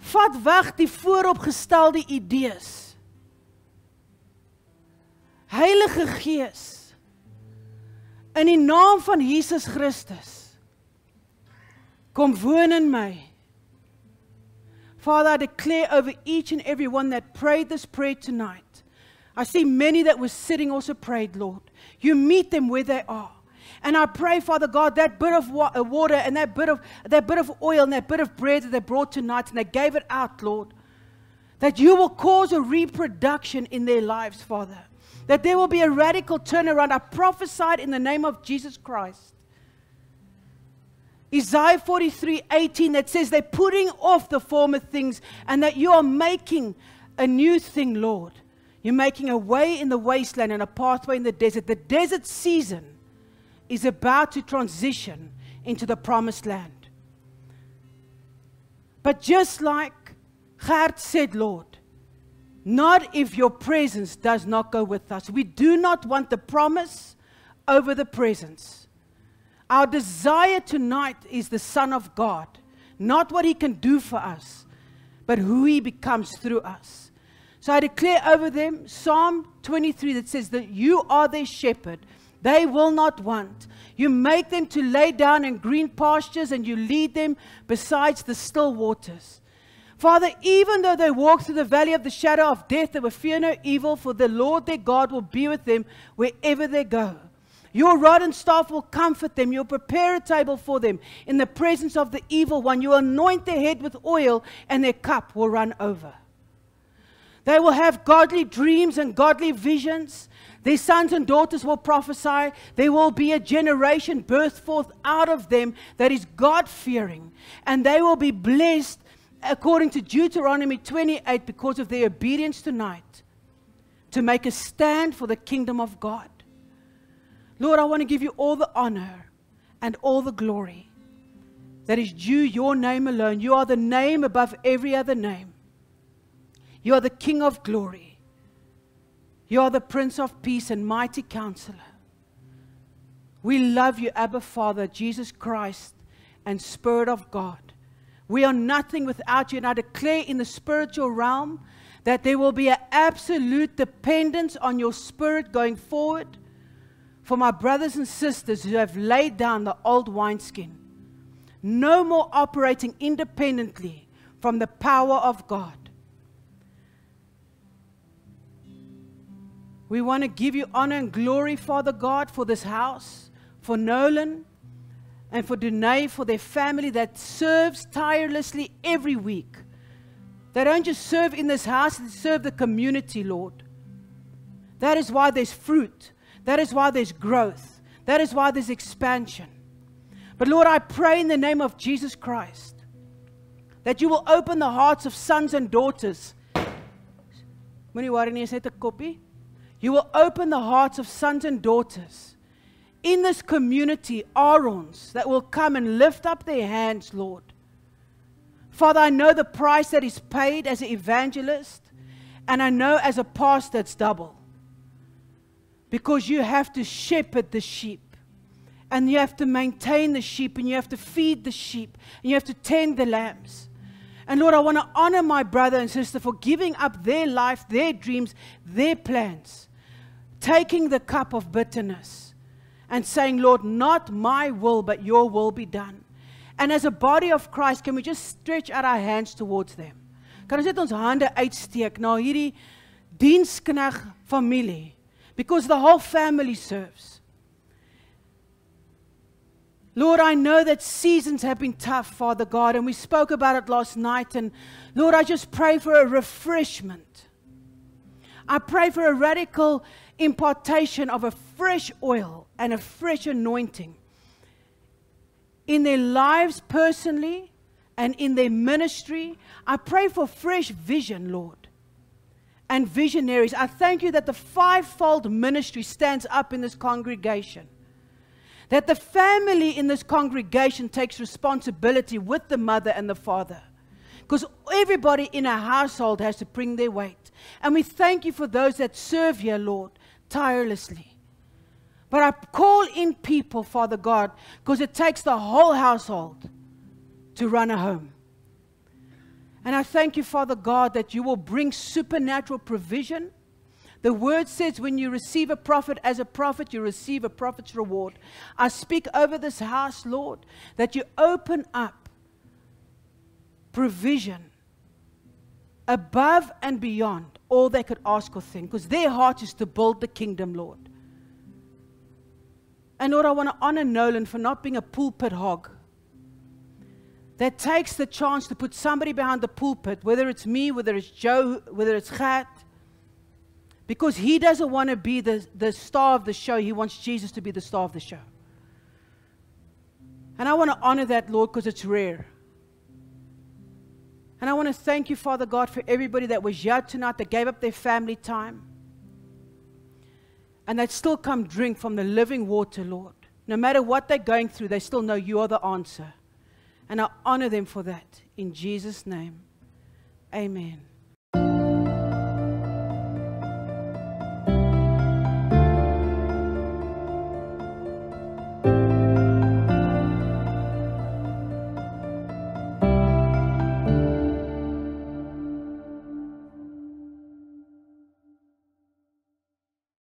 Vat weg die vooropgestelde idees. Heilige Gees, in die naam van Jesus Christus, kom woon in my. Father, I declare over each and every one that prayed this prayer tonight. I see many that were sitting also prayed, Lord. You meet them where they are. And I pray, Father God, that bit of water and that bit of oil and that bit of bread that they brought tonight and they gave it out, Lord, that you will cause a reproduction in their lives, Father. That there will be a radical turnaround. I prophesied in the name of Jesus Christ. Isaiah 43:18 that says they're putting off the former things and that you are making a new thing, Lord. You're making a way in the wasteland and a pathway in the desert. The desert season is about to transition into the promised land. But just like Gert said, Lord, not if your presence does not go with us. We do not want the promise over the presence. Our desire tonight is the Son of God, not what He can do for us, but who He becomes through us. So I declare over them Psalm 23 that says that you are their shepherd. They will not want. You make them to lay down in green pastures and you lead them besides the still waters. Father, even though they walk through the valley of the shadow of death, they will fear no evil, for the Lord their God will be with them wherever they go. Your rod and staff will comfort them. You'll prepare a table for them in the presence of the evil one. You anoint their head with oil and their cup will run over. They will have godly dreams and godly visions. Their sons and daughters will prophesy. There will be a generation birthed forth out of them that is God-fearing. And they will be blessed according to Deuteronomy 28 because of their obedience tonight to make a stand for the kingdom of God. Lord, I want to give you all the honor and all the glory that is due your name alone. You are the name above every other name. You are the King of glory. You are the Prince of Peace and mighty Counselor. We love you, Abba Father, Jesus Christ, and Spirit of God. We are nothing without you, and I declare in the spiritual realm that there will be an absolute dependence on your Spirit going forward for my brothers and sisters who have laid down the old wineskin. No more operating independently from the power of God. We want to give you honor and glory, Father God, for this house, for Nolan, and for Danae, for their family that serves tirelessly every week. They don't just serve in this house, they serve the community, Lord. That is why there's fruit. That is why there's growth. That is why there's expansion. But Lord, I pray in the name of Jesus Christ that you will open the hearts of sons and daughters. Moenie worry nie, is net 'n koppie. You will open the hearts of sons and daughters in this community, Aarons, that will come and lift up their hands, Lord. Father, I know the price that is paid as an evangelist, and I know as a pastor it's double. Because you have to shepherd the sheep, and you have to maintain the sheep, and you have to feed the sheep, and you have to tend the lambs. And Lord, I want to honor my brother and sister for giving up their life, their dreams, their plans, taking the cup of bitterness and saying, Lord, not my will, but your will be done. And as a body of Christ, can we just stretch out our hands towards them? Kan ons net ons hande uitsteek na hierdie dienskneg familie? Because the whole family serves. Lord, I know that seasons have been tough, Father God, and we spoke about it last night. And Lord, I just pray for a refreshment. I pray for a radical impartation of a fresh oil and a fresh anointing in their lives personally and in their ministry. I pray for fresh vision, Lord, and visionaries. I thank you that the fivefold ministry stands up in this congregation. That the family in this congregation takes responsibility with the mother and the father. Because everybody in a household has to bring their weight. And we thank you for those that serve here, Lord, tirelessly. But I call in people, Father God, because it takes the whole household to run a home. And I thank you, Father God, that you will bring supernatural provision. The word says when you receive a prophet as a prophet, you receive a prophet's reward. I speak over this house, Lord, that you open up provision above and beyond all they could ask or think, because their heart is to build the kingdom, Lord. And Lord, I want to honor Nolan for not being a pulpit hog that takes the chance to put somebody behind the pulpit, whether it's me, whether it's Joe, whether it's Gert, because he doesn't want to be the star of the show. He wants Jesus to be the star of the show. And I want to honor that, Lord, because it's rare. And I want to thank you, Father God, for everybody that was here tonight, that gave up their family time, and that still come drink from the living water, Lord. No matter what they're going through, they still know you are the answer. And I honor them for that. In Jesus' name, amen.